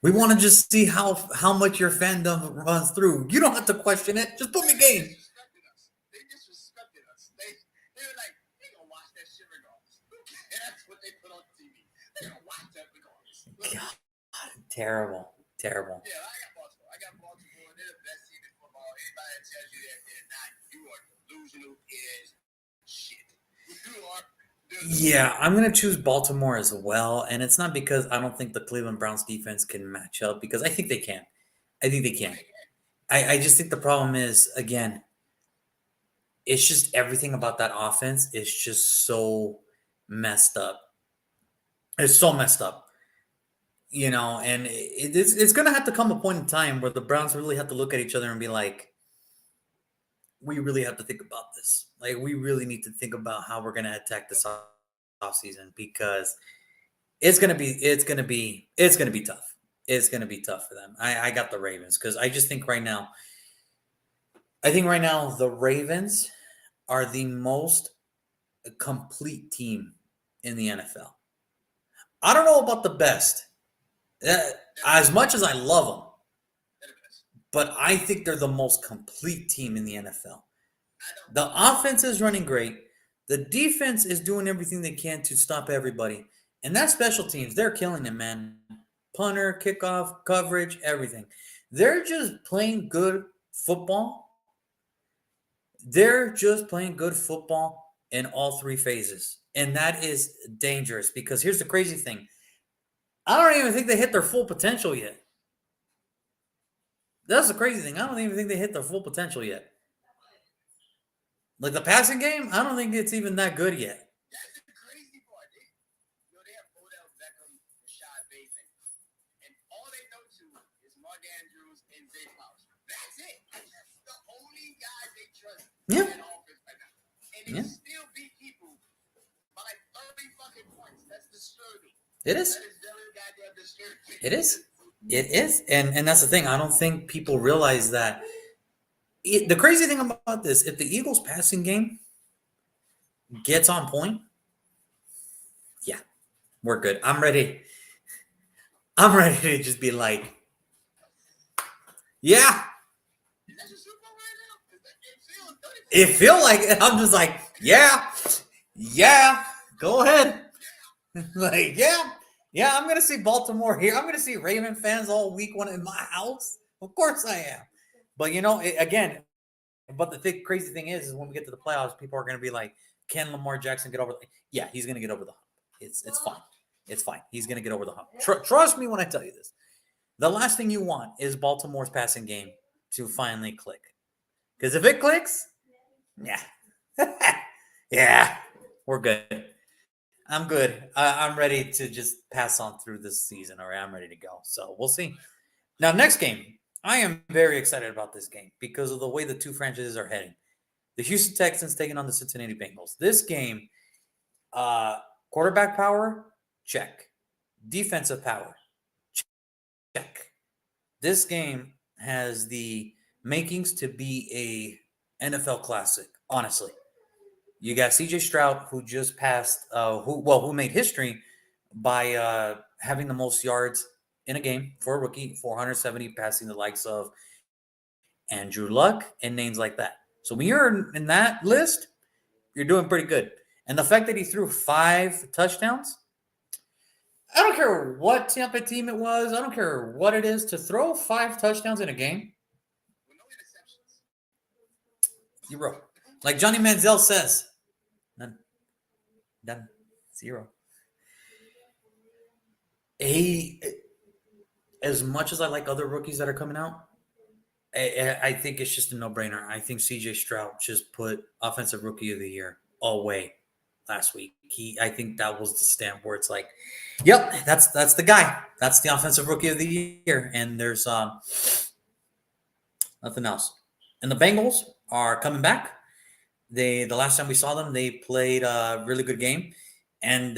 We want to just see how much your fandom runs through. You don't have to question it. Just put me game. They disrespected us. They were like, they gonna watch that shit regardless. And that's what they put on TV. They gonna watch that regardless. God, terrible. Terrible. Yeah, I got Baltimore. They're the best team in football. Anybody that tells you that they're not, you are delusional as shit. You are. Yeah, I'm going to choose Baltimore as well. And it's not because I don't think the Cleveland Browns defense can match up, because I think they can. I just think the problem is, again, it's just everything about that offense is just so messed up. It's so messed up. And it's going to have to come a point in time where the Browns really have to look at each other and be like, we really have to think about this. Like, we really need to think about how we're going to attack this offseason, because it's going to be tough. It's going to be tough for them. I got the Ravens, because I think right now the Ravens are the most complete team in the NFL. I don't know about the best, as much as I love them, but I think they're the most complete team in the NFL. The offense is running great. The defense is doing everything they can to stop everybody. And that special teams, they're killing it, man. Punter, kickoff, coverage, everything. They're just playing good football. They're just playing good football in all 3 phases. And that is dangerous, because here's the crazy thing. I don't even think they hit their full potential yet. That's the crazy thing. I don't even think they hit their full potential yet. Like, the passing game, I don't think it's even that good yet. That's the crazy part. They have Odell Beckham, Rashad Bateman, and all they know to is Mark Andrews and Zay Flowers. That's it. That's the only guy they trust in that offense right now. And they still beat people by like 30 fucking points. That's disturbing. It is. That is very goddamn disturbing. It is. It is. And that's the thing. I don't think people realize that. The crazy thing about this, if the Eagles passing game gets on point, yeah, we're good. I'm ready to just be like, yeah. It feel like it. I'm just like, yeah, go ahead. Like, yeah, I'm going to see Baltimore here. I'm going to see Raven fans all week 1 in my house. Of course I am. But, the crazy thing is when we get to the playoffs, people are going to be like, can Lamar Jackson get over? Yeah, he's going to get over the hump. It's fine. It's fine. He's going to get over the hump. Trust me when I tell you this. The last thing you want is Baltimore's passing game to finally click. Because if it clicks, yeah, we're good. I'm good. I'm ready to just pass on through this season. All right, I'm ready to go. So we'll see. Now, next game. I am very excited about this game because of the way the 2 franchises are heading. The Houston Texans taking on the Cincinnati Bengals. This game, quarterback power, check. Defensive power, check. This game has the makings to be a NFL classic, honestly. You got CJ Stroud, who just passed, who made history by having the most yards in a game for a rookie, 470, passing the likes of Andrew Luck and names like that. So when you're in that list, you're doing pretty good. And the fact that he threw 5 touchdowns, I don't care what Tampa team it was. I don't care what it is. To throw 5 touchdowns in a game, With no interceptions. 0. Like Johnny Manziel says, none. 0. As much as I like other rookies that are coming out, I think it's just a no-brainer. I think CJ Stroud just put Offensive Rookie of the Year all way last week. I think that was the stamp where it's like, yep, that's the guy. That's the offensive rookie of the year. And there's nothing else. And the Bengals are coming back. The last time we saw them, they played a really good game. And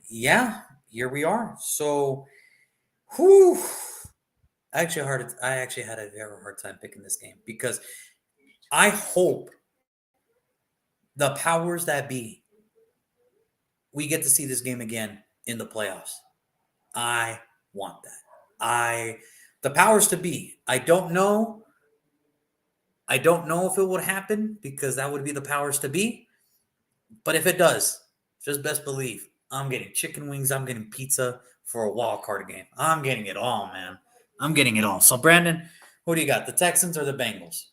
yeah, here we are. So, whew, I actually had a very hard time picking this game because I hope the powers that be, we get to see this game again in the playoffs. I want that. The powers to be. I don't know. I don't know if it would happen because that would be the powers to be. But if it does, just best believe I'm getting chicken wings. I'm getting pizza for a wild card game. I'm getting it all, man. I'm getting it all. So, Brandon, who do you got? The Texans or the Bengals?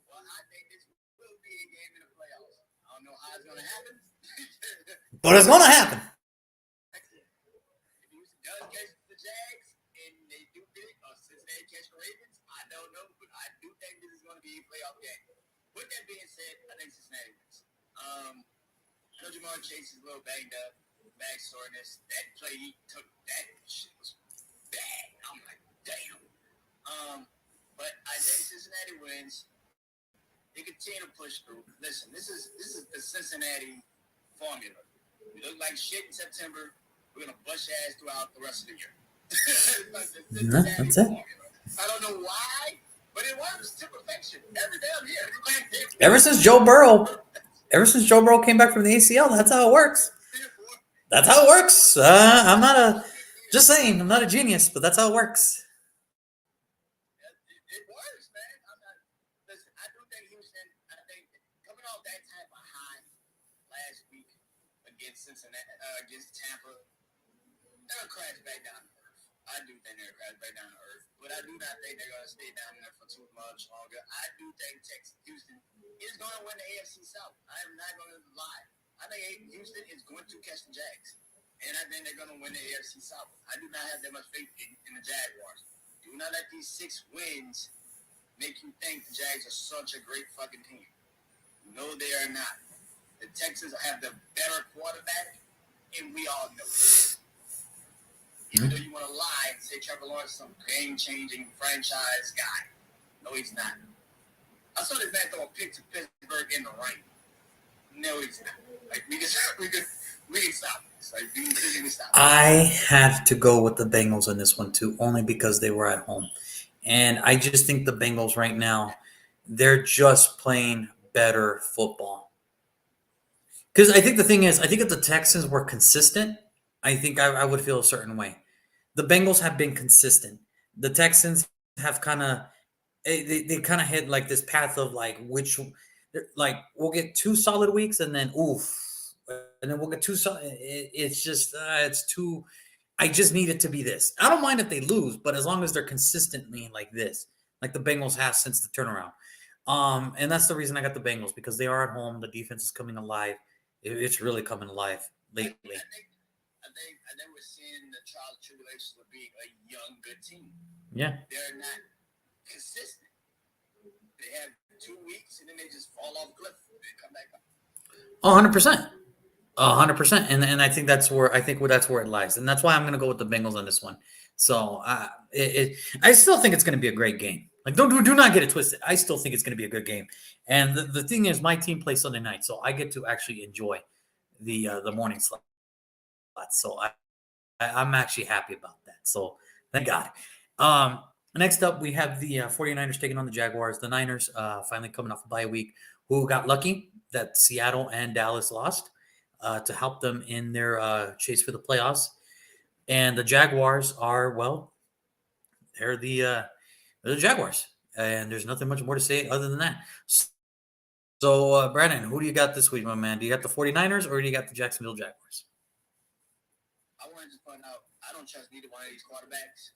Well, I think this will be a game in the playoffs. I don't know how it's going to happen. But it's going to happen. If Houston does catch the Jags and they do get it, or Cincinnati catch the Ravens, I don't know, but I do think this is going to be a playoff game. With that being said, I think Cincinnati wins. I know Jamar Chase is a little banged up, back soreness. That play he took, that shit was bad. I'm like, damn. But I think Cincinnati wins. They continue to push through. Listen, this is the Cincinnati formula. We look like shit in September. We're gonna bust your ass throughout the rest of the year. That's it. I don't know why, but it works to perfection every damn year. Ever since Joe Burrow came back from the ACL, that's how it works. That's how it works. I'm not just saying, I'm not a genius, but that's how it works. It works, man. Listen, I do think Houston, coming off that type of high last week against Cincinnati, against Tampa, they'll crash back down to earth. I do think they'll crash back down to earth, but I do not think they're going to stay down there for too much longer. I do think Houston is going to win the AFC South. I am not going to lie. I think Houston is going to catch the Jags, and I think they're going to win the AFC South. I do not have that much faith in the Jaguars. Do not let these 6 wins make you think the Jags are such a great fucking team. No, they are not. The Texans have the better quarterback, and we all know it. Even though you want to lie and say Trevor Lawrence is some game-changing franchise guy. No, he's not. I saw this man throw a pick to Pittsburgh in the rain. No, he's not. Like, we can stop this. Like, we can stop this. I have to go with the Bengals on this one too, only because they were at home. And I just think the Bengals right now, they're just playing better football. Because I think the thing is, I think if the Texans were consistent, I think I would feel a certain way. The Bengals have been consistent. The Texans have kind of they kind of hit like this path of like we'll get 2 solid weeks and then and then we'll get 2 solid. It's just it's too. I just need it to be this. I don't mind if they lose, but as long as they're consistently like this, like the Bengals have since the turnaround. And that's the reason I got the Bengals because they are at home. The defense is coming alive. It's really coming alive lately. I think we're seeing the trials and tribulations of being a young, good team. Yeah. They're not consistent. They have 2 weeks and then they just fall off the cliff and come back up. 100%. 100%. And I think that's where it lies. And that's why I'm going to go with the Bengals on this one. So I still think it's going to be a great game. Like, do not get it twisted. I still think it's going to be a good game. And the thing is, my team plays Sunday night, so I get to actually enjoy the morning slot. So I'm actually happy about that. So thank God. Next up, we have the 49ers taking on the Jaguars. The Niners finally coming off a bye week, who got lucky that Seattle and Dallas lost to help them in their chase for the playoffs. And the Jaguars are, well, they're the Jaguars. And there's nothing much more to say other than that. So, Brandon, who do you got this week, my man? Do you got the 49ers or do you got the Jacksonville Jaguars? I want to just point out, I don't trust neither one of these quarterbacks.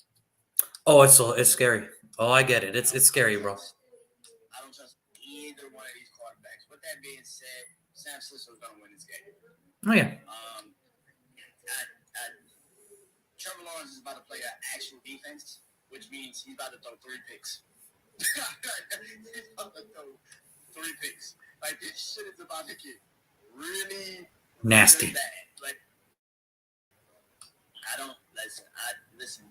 Oh, it's scary. Oh, I get it. It's scary, bro. I don't trust either one of these quarterbacks. With that being said, Sam Francisco is going to win this game. Oh, yeah. Trevor Lawrence is about to play an actual defense, which means he's about to throw 3 picks. He's about to throw 3 picks. Like, this shit is about to get really Nasty. really bad. But I don't listen.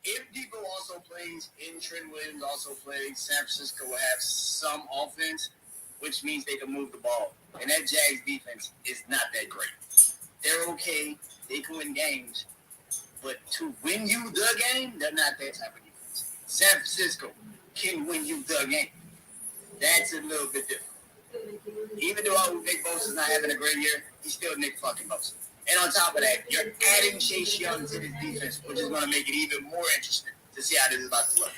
If Debo also plays and Trent Williams also plays, San Francisco will have some offense, which means they can move the ball. And that Jags defense is not that great. They're okay. They can win games. But to win you the game, they're not that type of defense. San Francisco can win you the game. That's a little bit different. Even though Nick Bosa's not having a great year, he's still Nick fucking Bosa. And on top of that, you're adding Chase Young to this defense, which is going to make it even more interesting to see how this is about to look.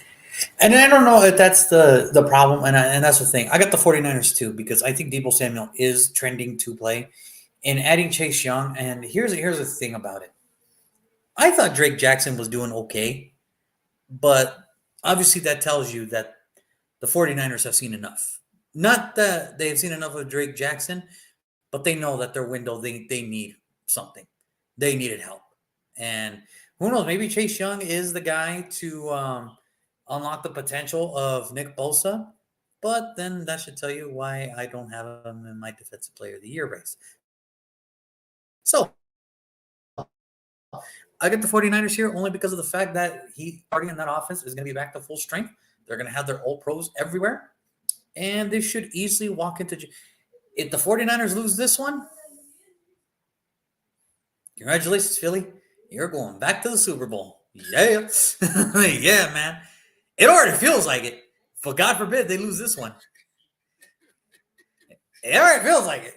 And I don't know if that's the problem, and that's the thing. I got the 49ers too because I think Deebo Samuel is trending to play. And adding Chase Young, and here's the thing about it. I thought Drake Jackson was doing okay, but obviously that tells you that the 49ers have seen enough. Not that they have seen enough of Drake Jackson, but they know that their window, they need something. They needed help. And who knows, maybe Chase Young is the guy to unlock the potential of Nick Bosa, but then that should tell you why I don't have him in my Defensive Player of the Year race. So I get the 49ers here only because of the fact that he starting in that offense is going to be back to full strength. They're going to have their old pros everywhere, and they should easily walk into – if the 49ers lose this one, congratulations, Philly. You're going back to the Super Bowl. Yeah. Yeah, man. It already feels like it. But God forbid they lose this one. It already feels like it.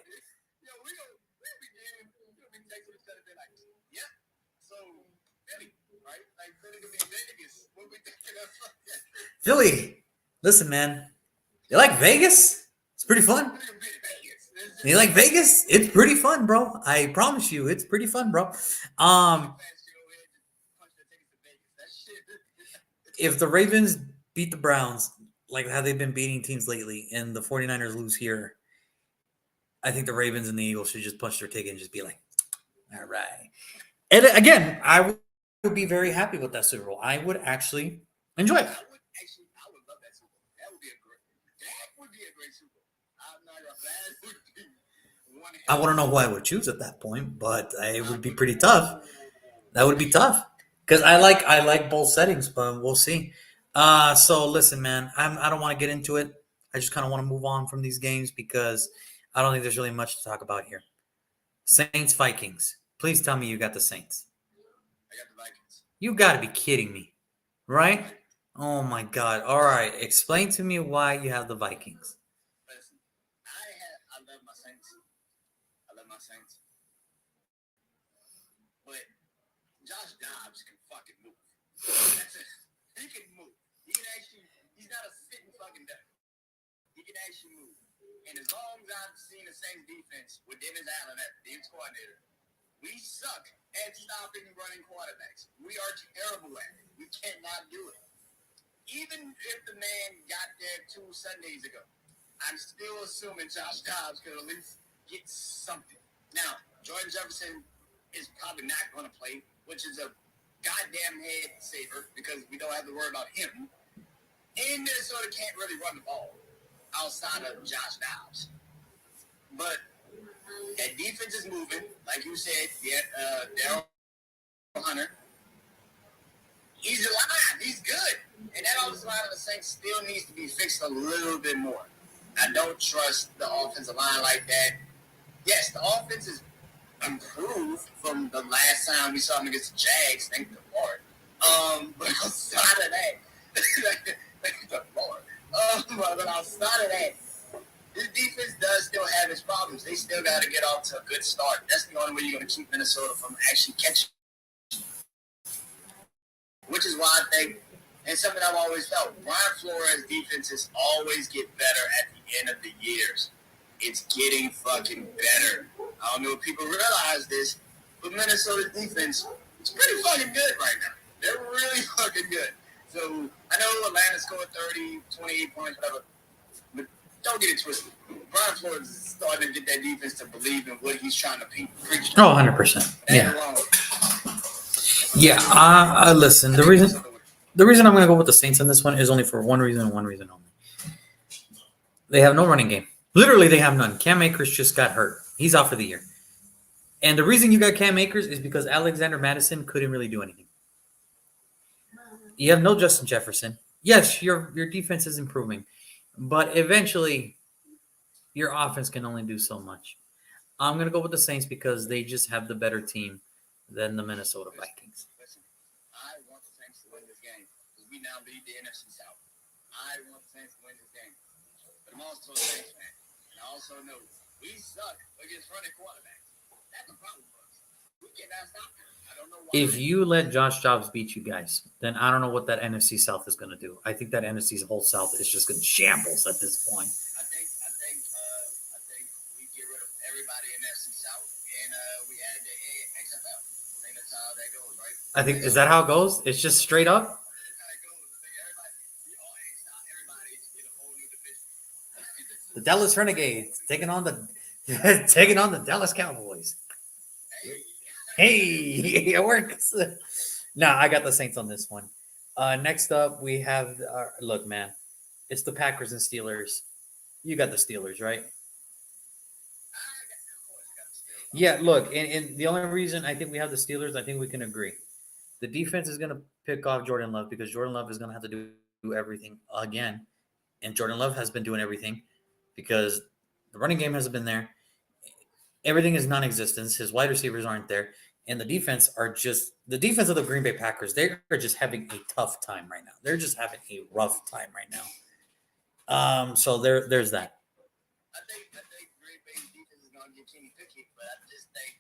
Philly, listen, man. You like Vegas? It's pretty fun. You like Vegas? It's pretty fun, bro. I promise you, it's pretty fun, bro. If the Ravens beat the Browns, like how they've been beating teams lately, and the 49ers lose here, I think the Ravens and the Eagles should just punch their ticket and just be like, all right. And again, I would be very happy with that Super Bowl. I would actually enjoy it. I would love that Super Bowl. That would be a great Super Bowl. I'm not gonna that would be one. I want to know who I would choose at that point, but it would be pretty tough. That would be tough because I like both settings, but we'll see. So listen, man, I don't want to get into it. I just kind of want to move on from these games because I don't think there's really much to talk about here. Saints Vikings. Please tell me you got the Saints. I got the Vikings. You got to be kidding me, right? Oh my God! All right, explain to me why you have the Vikings. Listen, I love my Saints. I love my Saints. But Josh Dobbs can fucking move. That's it. He can move. He's not a sitting fucking duck. He can actually move. And as long as I've seen the Saints defense with Dennis Allen as the defense coordinator, we suck at stopping running quarterbacks. We are terrible at it. We cannot do it. Even if the man got there 2 Sundays ago, I'm still assuming Josh Dobbs could at least get something. Now, Jordan Jefferson is probably not going to play, which is a goddamn head saver because we don't have to worry about him. And Minnesota can't really run the ball outside of Josh Dobbs. But that defense is moving, like you said. Daryl Hunter. He's alive. He's good. And that offensive line of the Saints still needs to be fixed a little bit more. I don't trust the offensive line like that. Yes, the offense is improved from the last time we saw them against the Jags. Thank the Lord. But outside of that, thank the Lord. But outside of that, this defense does still have its problems. They still got to get off to a good start. That's the only way you're going to keep Minnesota from actually catching. Which is why I think, and something I've always felt, Brian Flores' defenses always get better at the end of the years. It's getting fucking better. I don't know if people realize this, but Minnesota's defense is pretty fucking good right now. They're really fucking good. So I know Atlanta scored 30, 28 points, whatever, but don't get it twisted. Brian Flores is starting to get that defense to believe in what he's trying to preach. Oh, 100%. Yeah. Yeah, listen, the reason I'm going to go with the Saints on this one is only for one reason and one reason only. They have no running game. Literally, they have none. Cam Akers just got hurt. He's out for the year. And the reason you got Cam Akers is because Alexander Madison couldn't really do anything. You have no Justin Jefferson. Yes, your defense is improving, but eventually your offense can only do so much. I'm going to go with the Saints because they just have the better team than the Minnesota Vikings. Listen, I want the Saints to win this game because we now lead the NFC South. I want the Saints to win this game. But I'm also a Saints fan. And I also know we suck against running quarterbacks. That's a problem for us. We cannot stop them. I don't know why. If you let Josh Jobs beat you guys, then I don't know what that NFC South is going to do. I think that NFC's whole South is just going to shambles at this point. I think we get rid of everybody in NFC South and we add the XFL. I think that's how that goes, right? I think, is that how it goes? It's just straight up? That's how it goes. I think everybody get a whole new division. The Dallas Renegades taking on the Dallas Cowboys. Hey, it works. No, I got the Saints on this one. Next up, we have look, man, it's the Packers and Steelers. You got the Steelers, right? Yeah, look, and the only reason I think we have the Steelers, I think we can agree. The defense is going to pick off Jordan Love because Jordan Love is going to have to do everything again. And Jordan Love has been doing everything because the running game hasn't been there. Everything is non-existent. His wide receivers aren't there. And the defense of the Green Bay Packers, they are just having a tough time right now. They're just having a rough time right now. So there's that. I think Green Bay's defense is going to get Kenny Pickett, but I just think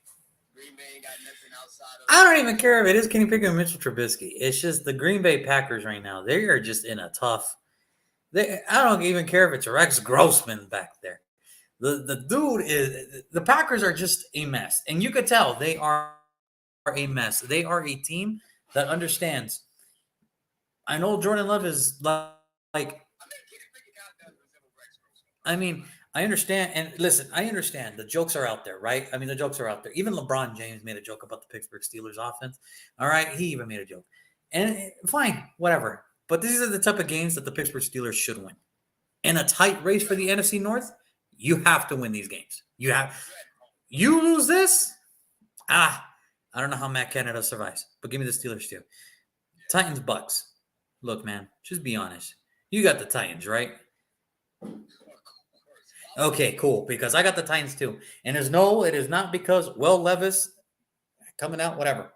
Green Bay ain't got nothing outside of. I don't even care if it is Kenny Pickett and Mitchell Trubisky. It's just the Green Bay Packers right now. They are just in a tough. I don't even care if it's Rex Grossman back there. The dude is. The Packers are just a mess, and you could tell they are a mess. They are a team that understands. I know Jordan Love is like. I mean, I understand, and listen, I understand the jokes are out there, right? I mean, the jokes are out there. Even LeBron James made a joke about the Pittsburgh Steelers offense. All right, he even made a joke, and fine, whatever. But these are the type of games that the Pittsburgh Steelers should win. In a tight race for the NFC North, you have to win these games. You lose this, I don't know how Matt Canada survives. But give me the Steelers too. Titans, Bucks. Look, man, just be honest. You got the Titans, right? Okay, cool. Because I got the Titans too. And it is not because Will Levis coming out, whatever.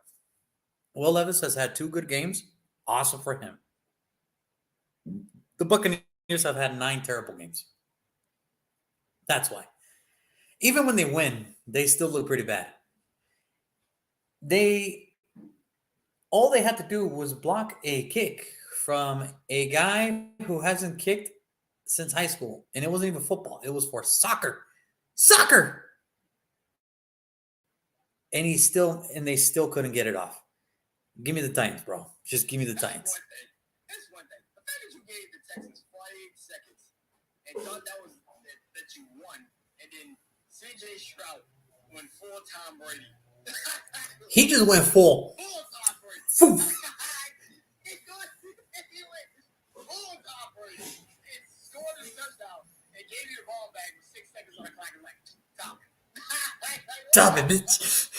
Will Levis has had 2 good games. Awesome for him. The Buccaneers have had 9 terrible games. That's why. Even when they win, they still look pretty bad. All they had to do was block a kick from a guy who hasn't kicked since high school, and it wasn't even football. It was for soccer. And they still couldn't get it off. Give me the Titans, bro. Just give me the Titans. That's one thing. The fact that you gave the Texans 48 seconds and thought that you won, and then CJ Stroud went full Tom Brady. He just went full. Full Tom Brady. Full. He went full Tom Brady and scored a touchdown and gave you the ball back with 6 seconds on the clock and like, stop it. Stop it, bitch.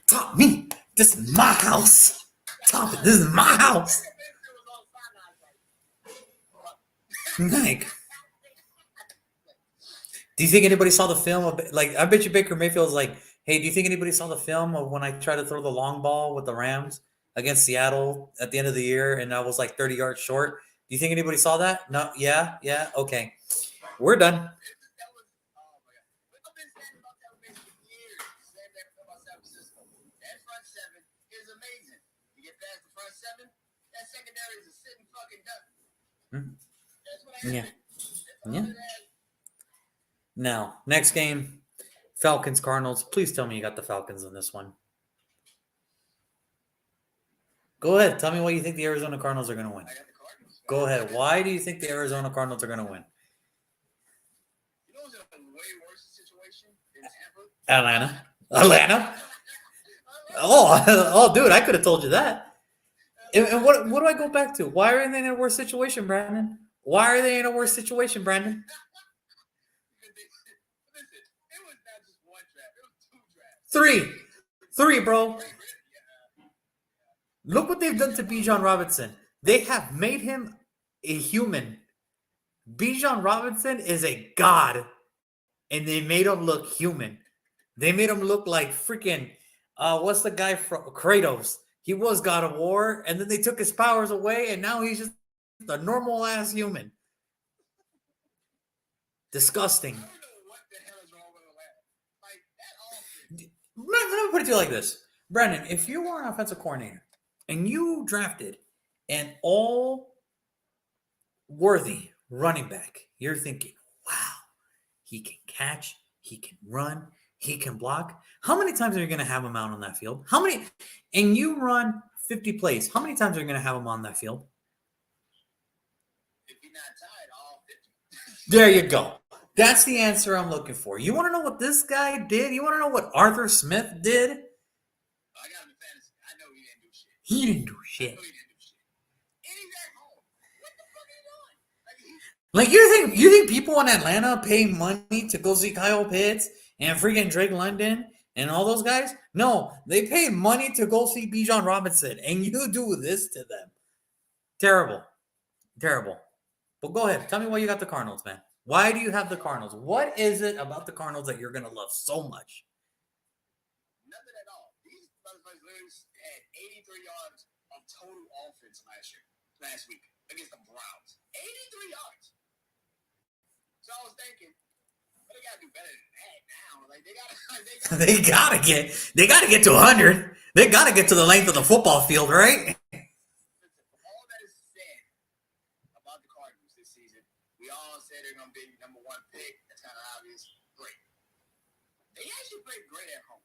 Stop me. This is my house. Stop it. This is my house. Like, do you think anybody saw the film of, like, I bet you Baker Mayfield's like, hey, do you think anybody saw the film of when I tried to throw the long ball with the Rams against Seattle at the end of the year and I was like 30 yards short? Do you think anybody saw that? No? Yeah? Okay. We're done. Yeah. Now, next game, Falcons, Cardinals. Please tell me you got the Falcons in this one. Go ahead. Tell me why you think the Arizona Cardinals are going to win. Go ahead. Why do you think the Arizona Cardinals are going to win? You know who's in a way worse situation than Tampa? Atlanta? Oh, dude, I could have told you that. And what do I go back to? Why are they in a worse situation, Brandon? Why are they in a worse situation, Brandon? Listen, it was not just one Three, bro. Look what they've done to Bijan Robinson. They have made him a human. Bijan Robinson is a god, and they made him look human. They made him look like freaking what's the guy from Kratos? He was God of War, and then they took his powers away, and now he's just a normal ass human. Disgusting. I don't know what the hell is wrong with Atlanta. Like that offense. Let me put it to you like this, Brandon. If you were an offensive coordinator and you drafted an all worthy running back, you're thinking, wow, he can catch, he can run, he can block. How many times are you going to have him out on that field? How many? And you run 50 plays. How many times are you going to have him on that field? If you're not tired, all 50. There you go. That's the answer I'm looking for. You want to know what this guy did? You want to know what Arthur Smith did? I got him in fantasy. I know he didn't do shit. He didn't do I shit. know he didn't do shit. And he's at home. What the fuck are you doing? Like, Like you think people in Atlanta pay money to go see Kyle Pitts and freaking Drake London and all those guys? No, they pay money to go see Bijan Robinson, and you do this to them. Terrible. But go ahead. Tell me why you got the Cardinals, man. Why do you have the Cardinals? What is it about the Cardinals that you're going to love so much? nothing at all. These motherfuckers literally had 83 yards of total offense last week against the Browns. 83 yards. So I was thinking, well, they gotta do better than that now. Like They gotta get to 100. They gotta get to the length of the football field, right? all that is said about the Cardinals this season, we all said they're gonna be number one pick. That's kind of obvious. Great. They actually played great at home.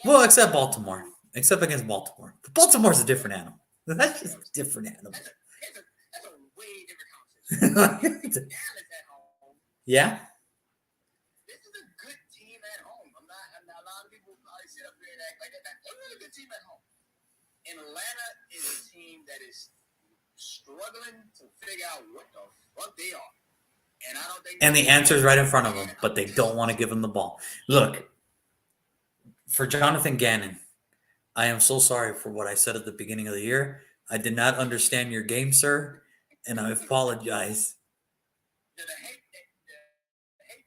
Well, except Baltimore. Except against Baltimore. Baltimore's a different animal. That's just a different animal. That's a way different conversation. Dallas at home. Yeah? This is a good team at home. I'm not. A lot of people probably sit up here and act like that. They're a really good team at home. And Atlanta is a team that is struggling to figure out what the fuck they are. And I don't think. And the answer's right in front of them, but they don't want to give him the ball. Look, for Jonathan Gannon, I am so sorry for what I said at the beginning of the year. I did not understand your game, sir, and I apologize. The hate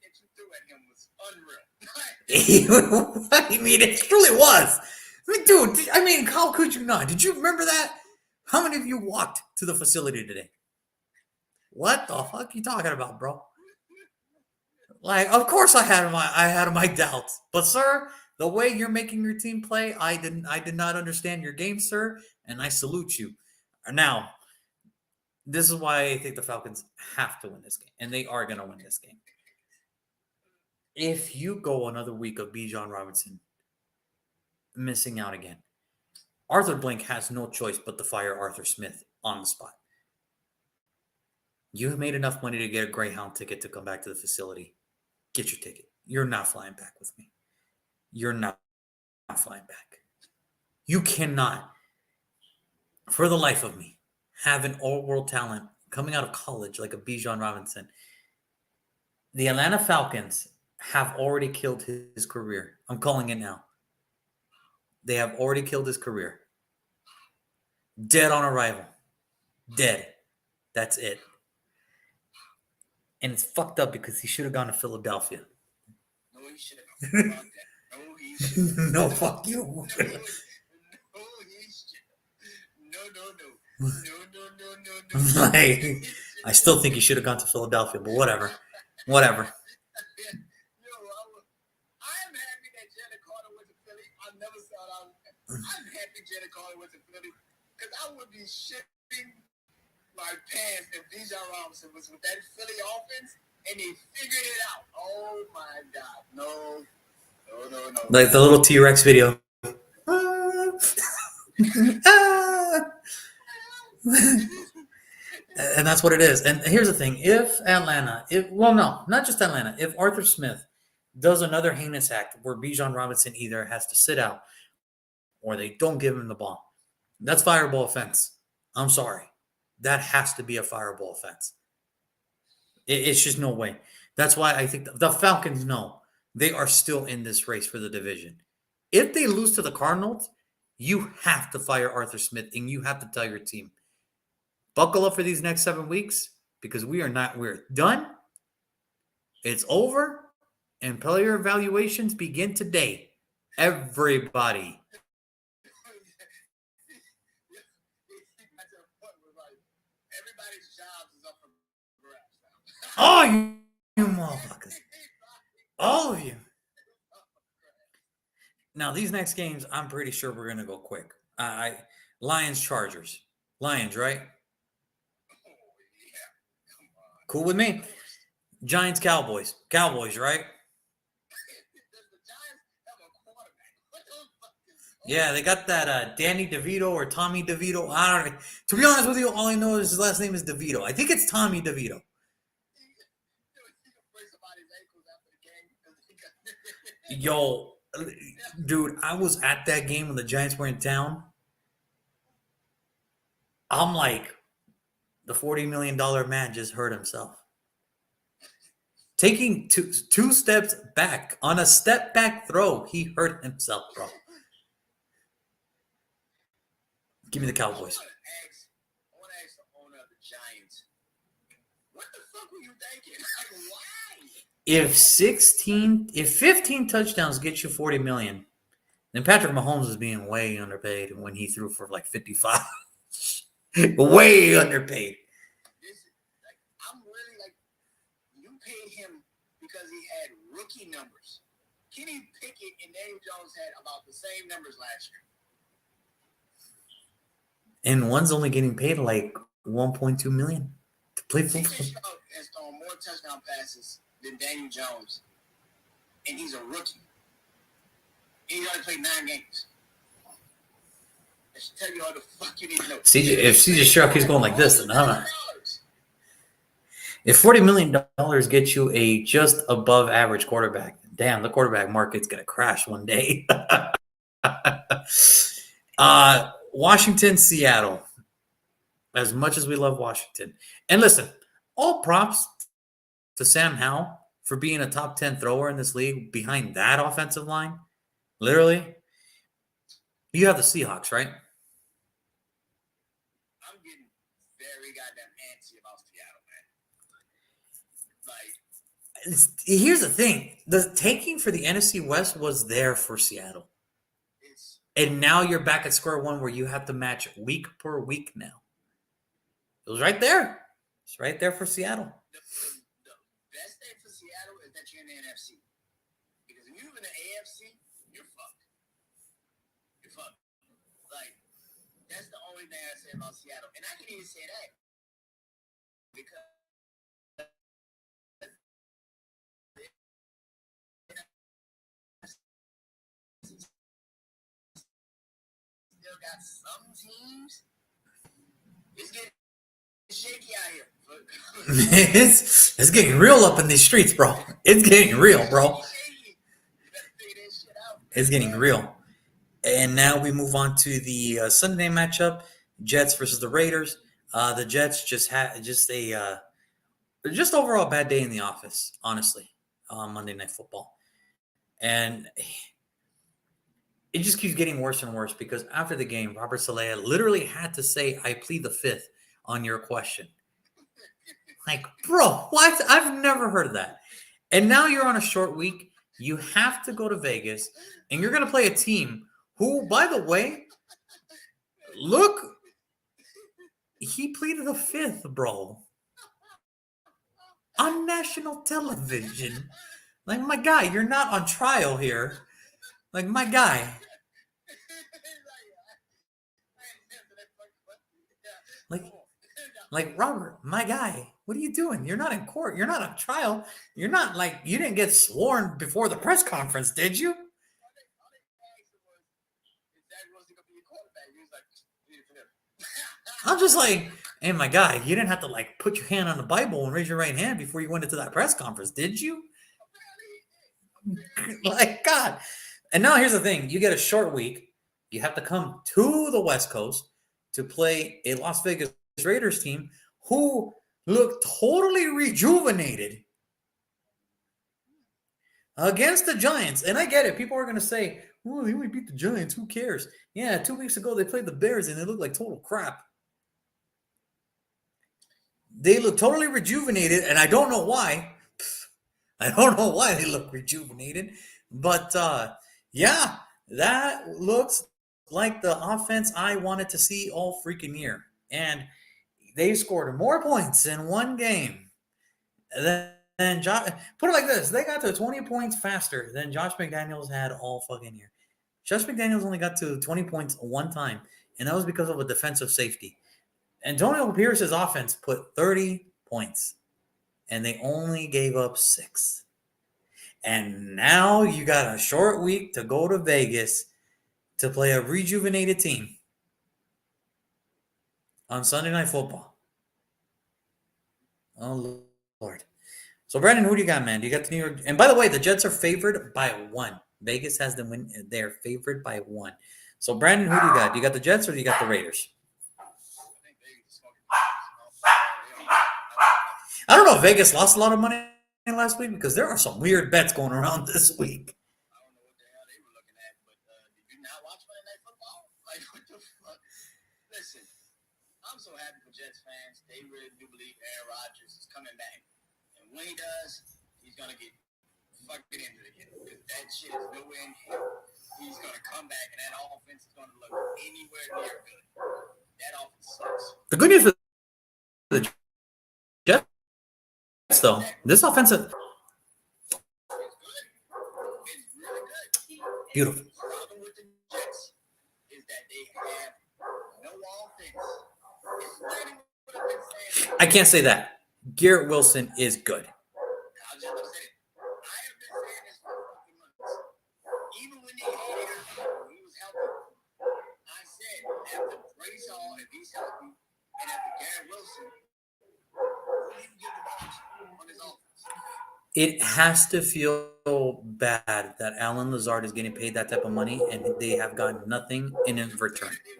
that you threw at him was unreal. I mean, it truly was. I mean, dude, how could you not? Did you remember that? How many of you walked to the facility today? What the fuck are you talking about, bro? Like, of course I had my doubts. But sir, the way you're making your team play, I did not understand your game, sir, and I salute you. Now, this is why I think the Falcons have to win this game, and they are going to win this game. If you go another week of Bijan Robinson missing out again, Arthur Blank has no choice but to fire Arthur Smith on the spot. You have made enough money to get a Greyhound ticket to come back to the facility. Get your ticket. You're not flying back with me. You're not flying back. You cannot, for the life of me, have an all-world talent coming out of college like a Bijan Robinson. The Atlanta Falcons have already killed his career. I'm calling it now. They have already killed his career. Dead on arrival. Dead. That's it. And it's fucked up because he should have gone to Philadelphia. No, he should have. No, he should. No, fuck you. No, he should. No. Like, I still think he should have gone to Philadelphia, but whatever. Whatever. I am happy that Jalen Carter went to Philly. I never thought I'm happy Jalen Carter went to Philly because I would be shitting my pants if Bijan Robinson was with that Philly offense and they figured it out. Oh my God. No. Like the little T-Rex video. And that's what it is. And here's the thing. If not just Atlanta. If Arthur Smith does another heinous act where Bijan Robinson either has to sit out or they don't give him the ball, that's fireable offense. I'm sorry. That has to be a fireable offense. It's just no way. That's why I think the Falcons know they are still in this race for the division. If they lose to the Cardinals, you have to fire Arthur Smith and you have to tell your team, buckle up for these next 7 weeks because we're done. It's over. And player evaluations begin today. Everybody. Everybody's jobs is up for grabs now. Oh, you motherfuckers. All of you. Now, these next games, I'm pretty sure we're going to go quick. Lions, Chargers. Lions, right? Cool with me. Giants, Cowboys. Cowboys, right? Yeah, they got that Danny DeVito or Tommy DeVito. I don't know. To be honest with you, all I know is his last name is DeVito. I think it's Tommy DeVito. Yo, dude, I was at that game when the Giants were in town. I'm like, the $40 million man just hurt himself. Taking two steps back on a step back throw, he hurt himself, bro. Give me the Cowboys. I want to ask the owner of the Giants, what the fuck were you thinking? Like, why? If 15 touchdowns get you 40 million, then Patrick Mahomes is being way underpaid when he threw for like 55. Way underpaid. I'm really like, you paid him because he had rookie numbers. Kenny Pickett and Daniel Jones had about the same numbers last year. And one's only getting paid like $1.2 million to play football. CJ Stroud has thrown more touchdown passes than Daniel Jones, and he's a rookie. And he's only played 9 games. I should tell you all the fuck you need to know. If CJ Stroud keeps going like this, then if $40 million gets you a just above average quarterback, damn, the quarterback market's gonna crash one day. Washington, Seattle. As much as we love Washington. And listen, all props to Sam Howell for being a top 10 thrower in this league behind that offensive line. Literally. You have the Seahawks, right? I'm getting very goddamn antsy about Seattle, man. Like, here's the thing. The taking for the NFC West was there for Seattle. And now you're back at square one where you have to match week per week now. It was right there. It's right there for Seattle. The best thing for Seattle is that you're in the NFC. Because if you're in the AFC, you're fucked. You're fucked. Like, that's the only thing I say about Seattle. And I can even say that because still got some teams. It's getting shaky out here. It's getting real up in these streets, bro. It's getting real, bro. It's getting real. And now we move on to the Sunday matchup: Jets versus the Raiders. The Jets just had just overall bad day in the office, honestly, on Monday Night Football, and it just keeps getting worse and worse because after the game, Robert Saleh literally had to say, "I plead the fifth on your question." Like, bro, what? I've never heard of that. And now you're on a short week. You have to go to Vegas, and you're going to play a team who, by the way, look, he pleaded the fifth, bro, on national television. Like, my guy, you're not on trial here. Like, my guy. Like, Robert, my guy, what are you doing? You're not in court. You're not on trial. You're not like, you didn't get sworn before the press conference, did you? I'm just like, hey, my guy, you didn't have to like put your hand on the Bible and raise your right hand before you went into that press conference, did you? Like, God. And now here's the thing. You get a short week. You have to come to the West Coast to play a Las Vegas Raiders team who looked totally rejuvenated. against the Giants. And I get it. People are going to say, oh, they only beat the Giants. Who cares? Yeah, 2 weeks ago they played the Bears and they looked like total crap. They look totally rejuvenated, and I don't know why. I don't know why they look rejuvenated. But yeah, that looks like the offense I wanted to see all freaking year. And they scored more points in one game than Josh. Put it like this: they got to 20 points faster than Josh McDaniels had all fucking year. Josh McDaniels only got to 20 points one time, and that was because of a defensive safety. Antonio Pierce's offense put 30 points, and they only gave up 6. And now you got a short week to go to Vegas to play a rejuvenated team on Sunday Night Football. Oh, Lord. So, Brandon, who do you got, man? Do you got the New York? And by the way, the Jets are favored by 1. Vegas has them win. They're favored by 1. So, Brandon, who do you got? Do you got the Jets or do you got the Raiders? I don't know if Vegas lost a lot of money last week because there are some weird bets going around this week. I don't know what the hell they were looking at, but did you not watch Monday Night Football? Like, what the fuck? Listen, I'm so happy for Jets fans. They really do believe Aaron Rodgers is coming back. And when he does, he's going to get fucking into it again. Because that shit is nowhere in hell. He's going to come back, and that offense is going to look anywhere near good. That offense sucks. The good news for the Jets, though, this offensive. It's good. It's really good. Beautiful. The problem with the Jets is that they have no offense. It's really what I've been saying. I can't say that. Garrett Wilson is good. I was just gonna say it. I have been saying this for fucking months. Even when they hated him, when he was healthy, I said after Bryce Hall, if he's healthy, and after Garrett Wilson, who do you give the ball to on his offense? It has to feel bad that Alan Lazard is getting paid that type of money and they have gotten nothing in return. You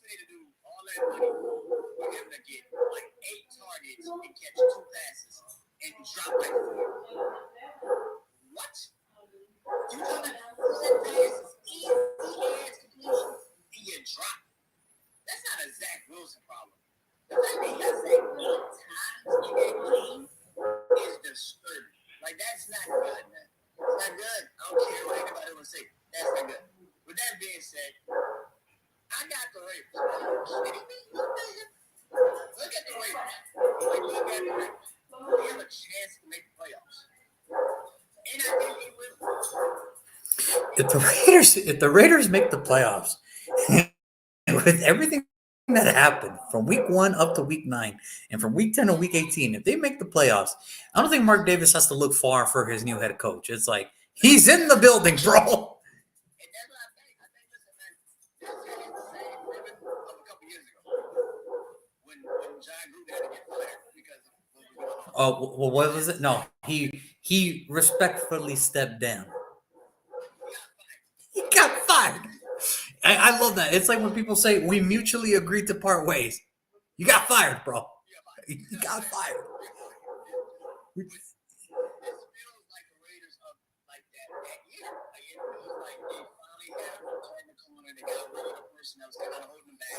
need to do all that money for him to get like 8 targets and catch 2 passes and drop like 4. What? You trying to set passes easy hands completion and you drop? That's not a Zach Wilson problem. The fact that he got sacked 8 times in that game is disturbing. Like, that's not good, man. It's not good. I don't care what anybody will say. That's not good. With that being said, I got the Raiders. Are you kidding me? Look at the Raiders. Like, look at the Raiders. They have a chance to make the playoffs. And I think they will. If the Raiders make the playoffs, with everything that happened from week 1 up to week 9 and from week 10 to week 18, if they make the playoffs, I don't think Mark Davis has to look far for his new head coach. It's like, he's in the building, bro. And that's what I think. I think, listen, man, this is the same ribbon of a couple years ago when John Gruden had to get fired because of what was going on. Oh, well, what was it? No, he respectfully stepped down. He got fired. I love that. It's like when people say we mutually agreed to part ways. You got fired, bro. You got fired. This feels like the Raiders of like that year. Like, it feels like they finally have turned the corner. They got rid of the person that was kind of holding them back.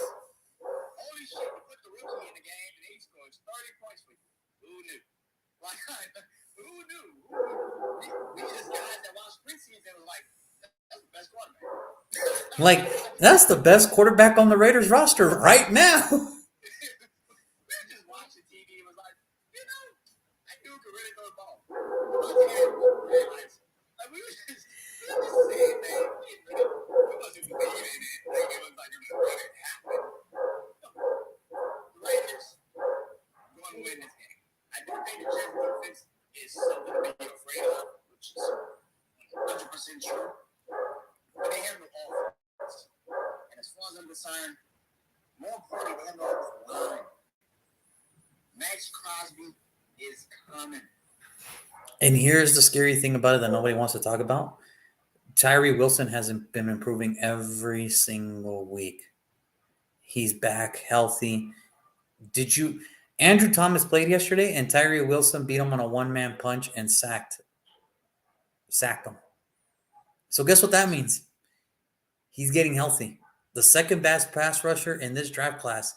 Holy shit, you put the rookie in the game and he scores 30 points for you. Who knew? Like, who knew? We just guys that watched preseason was like, that's the best quarterback. Like, that's the best quarterback on the Raiders roster right now. We were just watching TV and was like, you know, that dude could really throw the ball. Like, we were just saying, man, we wasn't believing in it. Like, it was like, it was really happening. The Raiders going to win this game. I do think the Jets defense is something to be afraid of, which is 100% true. But they have no offense. And as far as I'm concerned, more importantly, they have no offensive line. Max Crosby is coming. And here's the scary thing about it that nobody wants to talk about. Tyree Wilson hasn't been improving every single week. He's back healthy. Andrew Thomas played yesterday and Tyree Wilson beat him on a one-man punch and sacked sacked him. So guess what that means? He's getting healthy. The second best pass rusher in this draft class,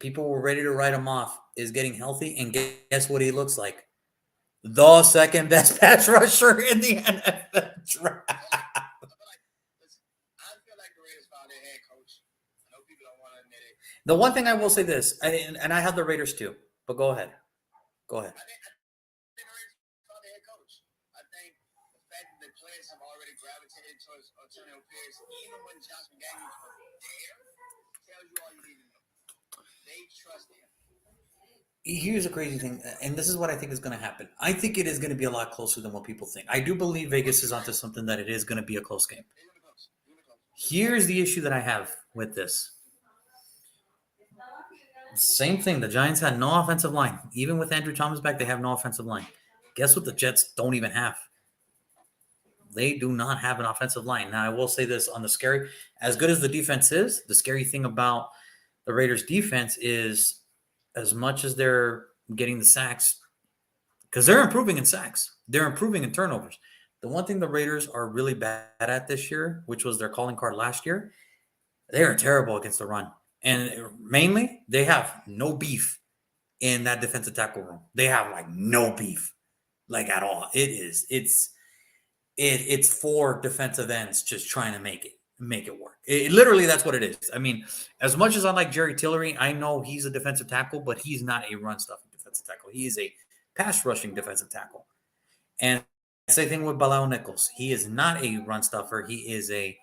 people were ready to write him off, is getting healthy. And guess what he looks like? The second best pass rusher in the NFL draft. I feel like the Raiders found their head coach. I know people don't want to admit it. The one thing I will say this, and I have the Raiders too, but go ahead. Go ahead. I think the Raiders found their head coach. I think the fact that the players have already gravitated towards Antonio Pierce, even when Josh McDaniels was there, tells you all you need to know. They trust him. Here's a crazy thing, and this is what I think is going to happen. I think it is going to be a lot closer than what people think. I do believe Vegas is onto something that it is going to be a close game. Here's the issue that I have with this. Same thing. The Giants had no offensive line. Even with Andrew Thomas back, they have no offensive line. Guess what the Jets don't even have? They do not have an offensive line. Now, I will say this on the scary, as good as the defense is, the scary thing about the Raiders defense is as much as they're getting the sacks, because they're improving in sacks, they're improving in turnovers. The one thing the Raiders are really bad at this year, which was their calling card last year, they are terrible against the run. And mainly, they have no beef in that defensive tackle room. They have like no beef, like at all. It's four defensive ends just trying to make it work. Literally, that's what it is. I mean, as much as I like Jerry Tillery, I know he's a defensive tackle, but he's not a run-stuffing defensive tackle. He is a pass-rushing defensive tackle. And same thing with Bilal Nichols. He is not a run-stuffer. He is a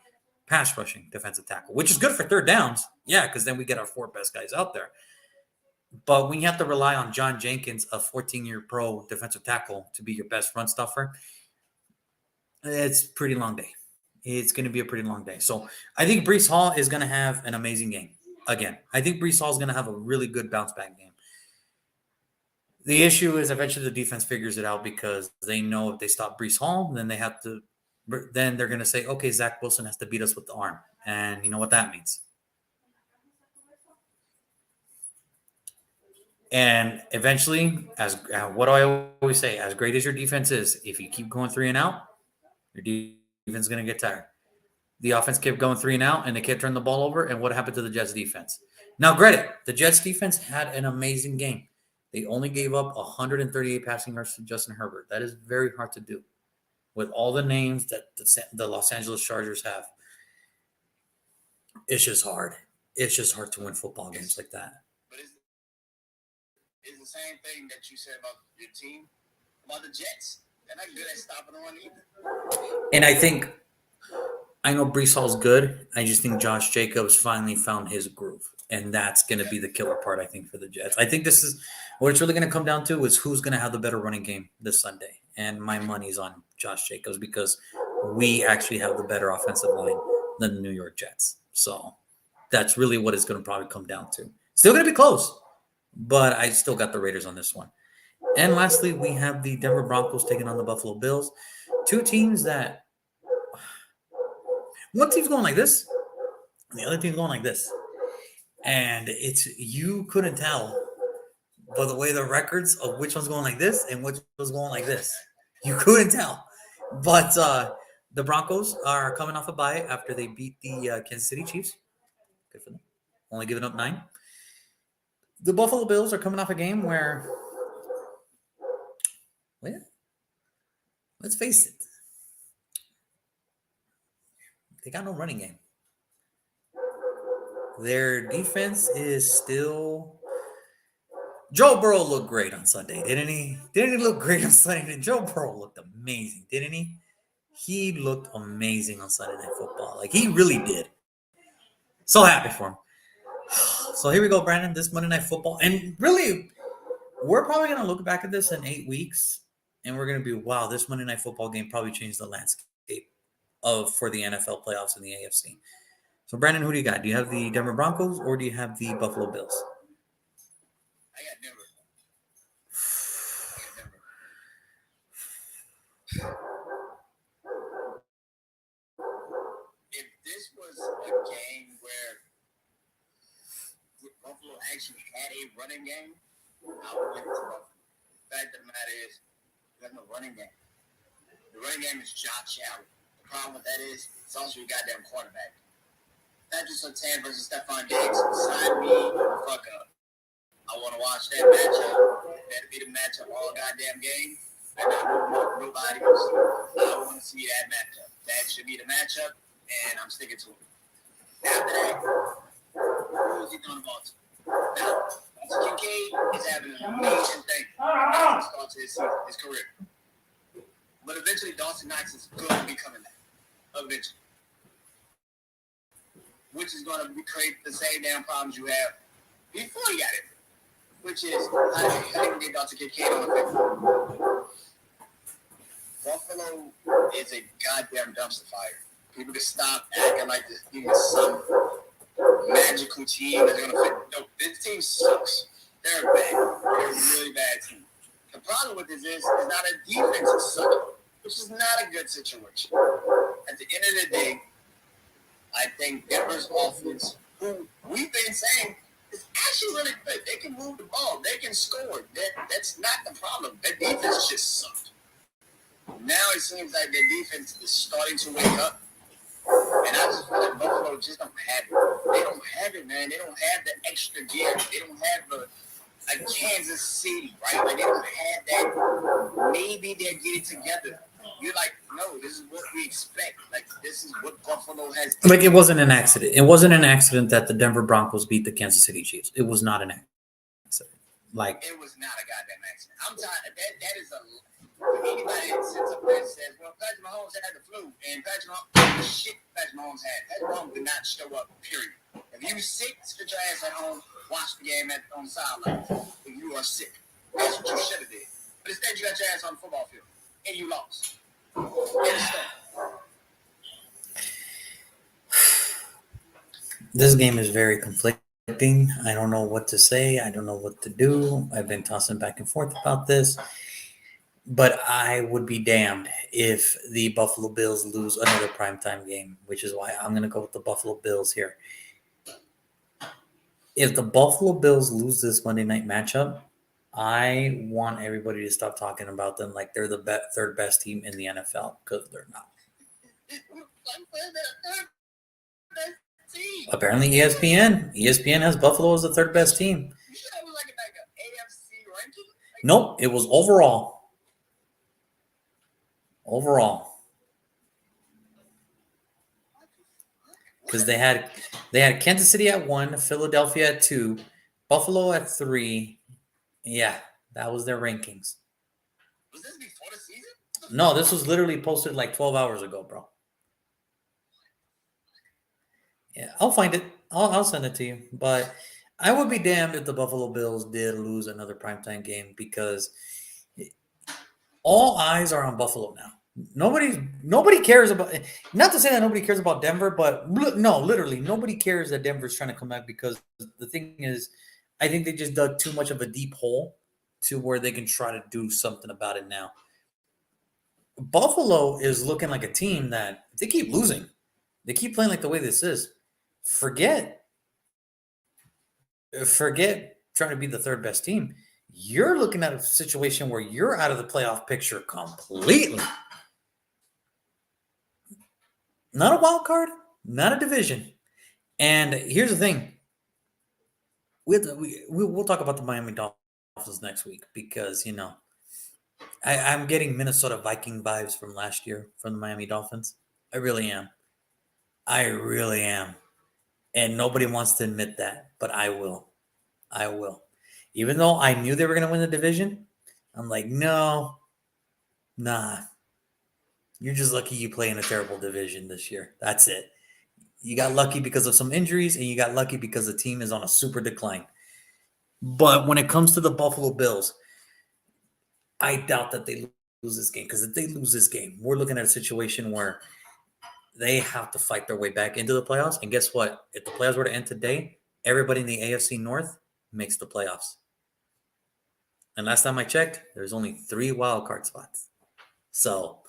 pass-rushing defensive tackle, which is good for third downs. Yeah, because then we get our four best guys out there. But when you have to rely on John Jenkins, a 14-year pro defensive tackle, to be your best run-stuffer, it's a pretty long day. It's going to be a pretty long day. So I think Breece Hall is going to have an amazing game. Again, I think Breece Hall is going to have a really good bounce-back game. The issue is eventually the defense figures it out because they know if they stop Breece Hall, then they're going to say, okay, Zach Wilson has to beat us with the arm. And you know what that means. And eventually, what do I always say? As great as your defense is, if you keep going 3 and out, your defense is going to get tired. The offense kept going 3 and out, and they kept turning the ball over. And what happened to the Jets defense? Now, granted, the Jets defense had an amazing game. They only gave up 138 passing yards to Justin Herbert. That is very hard to do with all the names that the Los Angeles Chargers have. It's just hard. It's just hard to win football games like that. But it's the same thing that you said about your team, about the Jets. They're not good at stopping the run either. And I know Breece Hall's good. I just think Josh Jacobs finally found his groove. And that's going to be the killer part, I think, for the Jets. I think this is what it's really going to come down to is who's going to have the better running game this Sunday. And my money's on Josh Jacobs because we actually have the better offensive line than the New York Jets. So that's really what it's going to probably come down to. Still going to be close, but I still got the Raiders on this one. And lastly, we have the Denver Broncos taking on the Buffalo Bills. Two teams that one team's going like this, and the other team's going like this. And you couldn't tell by the way the records of which one's going like this and which one's going like this. You couldn't tell. But the Broncos are coming off a bye after they beat the Kansas City Chiefs. Good for them. Only giving up 9. The Buffalo Bills are coming off a game where, well, let's face it, they got no running game. Their defense is still. Joe Burrow looked great on Sunday, didn't he? Didn't he look great on Sunday? Joe Burrow looked amazing, didn't he? He looked amazing on Sunday Night Football. Like, he really did. So happy for him. So here we go, Brandon, this Monday Night Football. And really, we're probably going to look back at this in 8 weeks, and we're going to be, wow, this Monday Night Football game probably changed the landscape for the NFL playoffs in the AFC. So, Brandon, who do you got? Do you have the Denver Broncos or do you have the Buffalo Bills? I got Denver. If this was a game where Buffalo actually had a running game, I would give it to Buffalo. The fact of the matter is, there's no running game. The running game is Josh Allen. The problem with that is it's also your goddamn quarterback. Patrick Surtain versus Stephon Diggs. Sign me the fuck up. I want to watch that matchup. That'll be the matchup all goddamn game. And nobody else. I want to see that matchup. That should be the matchup, and I'm sticking to it. After that, who is he throwing the ball to? Now, Kincaid is having an amazing thing. Starts his career. But eventually, Dawson Knox is going to be coming back. Eventually. Which is going to create the same damn problems you have before you got it. Which is, how do you get Dawson Kincaid on the field? Buffalo is a goddamn dumpster fire. People can stop acting like this team is some magical team that's going to fit. No, this team sucks. They're bad. They're a really bad team. The problem with this is not a defense is sucking, which is not a good situation. At the end of the day, I think Denver's offense, who we've been saying, is actually really good. They can move the ball. They can score. That's not the problem. Their defense just sucked. Now it seems like their defense is starting to wake up. And I just feel like Buffalo just don't have it. They don't have it, man. They don't have the extra gear. They don't have like Kansas City, right? Like they don't have that. Maybe they'll get it together. You're like, no, this is what we expect. Like, this is what Buffalo has done. Like, it wasn't an accident. It wasn't an accident that the Denver Broncos beat the Kansas City Chiefs. It was not an accident. Like, it was not a goddamn accident. I'm tired. That is a. Anybody that sits up there and says, well, Patrick Mahomes had the flu, and Patrick Mahomes had. Patrick Mahomes did not show up, period. If you sick, sit your ass at home, watch the game on the sidelines. If you are sick, that's what you should have did. But instead, you got your ass on the football field, and you lost. This game is very conflicting. I don't know what to say. I don't know what to do. I've been tossing back and forth about this. But I would be damned if the Buffalo Bills lose another primetime game, which is why I'm going to go with the Buffalo Bills here. If the Buffalo Bills lose this Monday night matchup, I want everybody to stop talking about them like they're the third best team in the NFL, because they're not. Apparently ESPN has Buffalo as the third best team. Nope, it was overall. Because they had Kansas City at 1, Philadelphia at 2, Buffalo at 3. Yeah, that was their rankings. Was this before the season? No, this was literally posted like 12 hours ago, bro. Yeah, I'll find it. I'll send it to you. But I would be damned if the Buffalo Bills did lose another primetime game, because all eyes are on Buffalo now. Nobody cares about, not to say that nobody cares about Denver, but no, literally nobody cares that Denver's trying to come back, because the thing is, I think they just dug too much of a deep hole to where they can try to do something about it now. Buffalo is looking like a team that, if they keep losing, they keep playing like the way this is, forget trying to be the third best team. You're looking at a situation where you're out of the playoff picture completely. Not a wild card, not a division. And here's the thing. We'll talk about the Miami Dolphins next week, because, I'm getting Minnesota Viking vibes from last year from the Miami Dolphins. I really am. And nobody wants to admit that, but I will. Even though I knew they were going to win the division, I'm like, nah. You're just lucky you play in a terrible division this year. That's it. You got lucky because of some injuries, and you got lucky because the team is on a super decline. But when it comes to the Buffalo Bills, I doubt that they lose this game, because if they lose this game, we're looking at a situation where they have to fight their way back into the playoffs. And guess what? If the playoffs were to end today, everybody in the AFC North makes the playoffs. And last time I checked, there's only 3 wild card spots. So,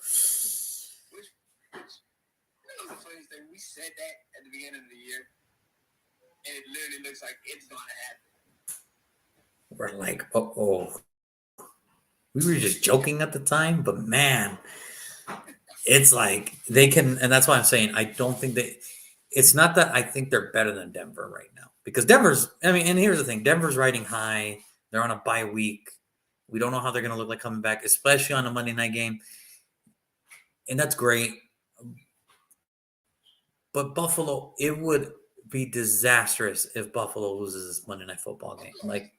we said that at the beginning of the year, and it literally looks like it's going to happen. We're like, uh-oh. We were just joking at the time, but man, it's like they can, and that's why I'm saying I don't think they. It's not that I think they're better than Denver right now because Denver's. I mean, and here's the thing: Denver's riding high. They're on a bye week. We don't know how they're going to look like coming back, especially on a Monday night game, and that's great. But Buffalo, it would be disastrous if Buffalo loses this Monday Night Football game. Like,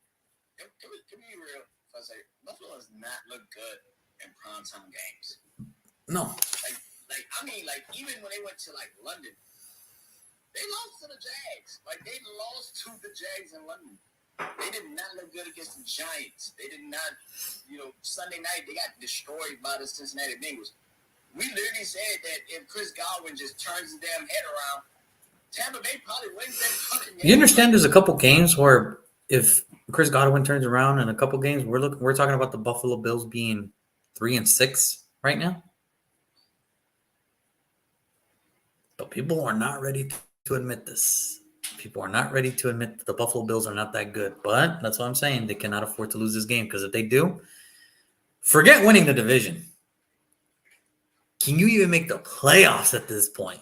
to be real, if I say Buffalo does not look good in primetime games. no, Like even when they went to like London, they lost to the Jags. Like they lost to the Jags in London. They did not look good against the Giants. They did not, Sunday night they got destroyed by the Cincinnati Bengals. We literally said that if Chris Godwin just turns his damn head around, Tampa Bay probably wins that fucking game. you understand? There's a couple games where if Chris Godwin turns around in a couple games, we're talking about the Buffalo Bills being 3-6 right now. But people are not ready to admit this. People are not ready to admit that the Buffalo Bills are not that good. But that's what I'm saying. They cannot afford to lose this game because if they do, forget winning the division. Can you even make the playoffs at this point?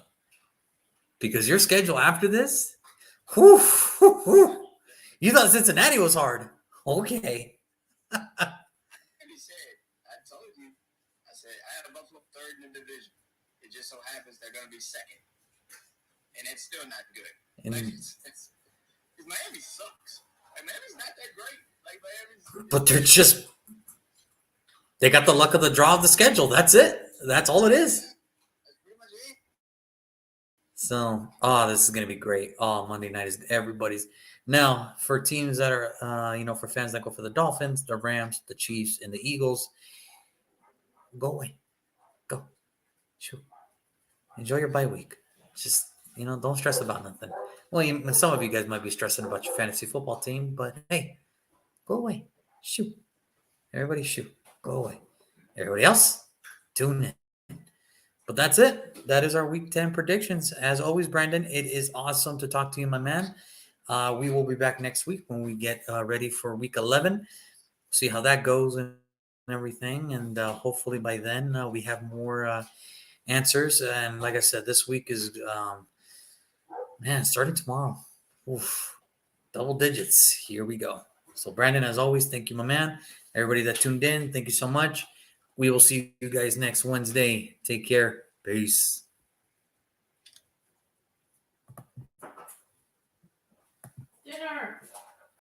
Because your schedule after this, whew, whew, whew. You thought Cincinnati was hard. Okay. And he said, I told you, I said, I had a Buffalo third in the division. It just so happens they're going to be second. And it's still not good. And, Like, Miami sucks. Like, Miami's not that great. Like, but they're just, they got the luck of the draw of the schedule. That's it. That's all it is. That's pretty much it. So, this is going to be great. Monday night is everybody's. Now, for teams that are, for fans that go for the Dolphins, the Rams, the Chiefs, and the Eagles, go away. Go. Shoot. Enjoy your bye week. Just, don't stress about nothing. Well, some of you guys might be stressing about your fantasy football team, but hey, go away. Shoot. Everybody shoot. Go away. Everybody else, tune in. But that's it. That is our Week 10 predictions. As always, Brandon, it is awesome to talk to you, my man. We will be back next week when we get ready for Week 11. See how that goes and everything. And hopefully by then we have more answers. And like I said, this week is, starting tomorrow. Oof, double digits. Here we go. So, Brandon, as always, thank you, my man. Everybody that tuned in, thank you so much. We will see you guys next Wednesday. Take care. Peace. Dinner.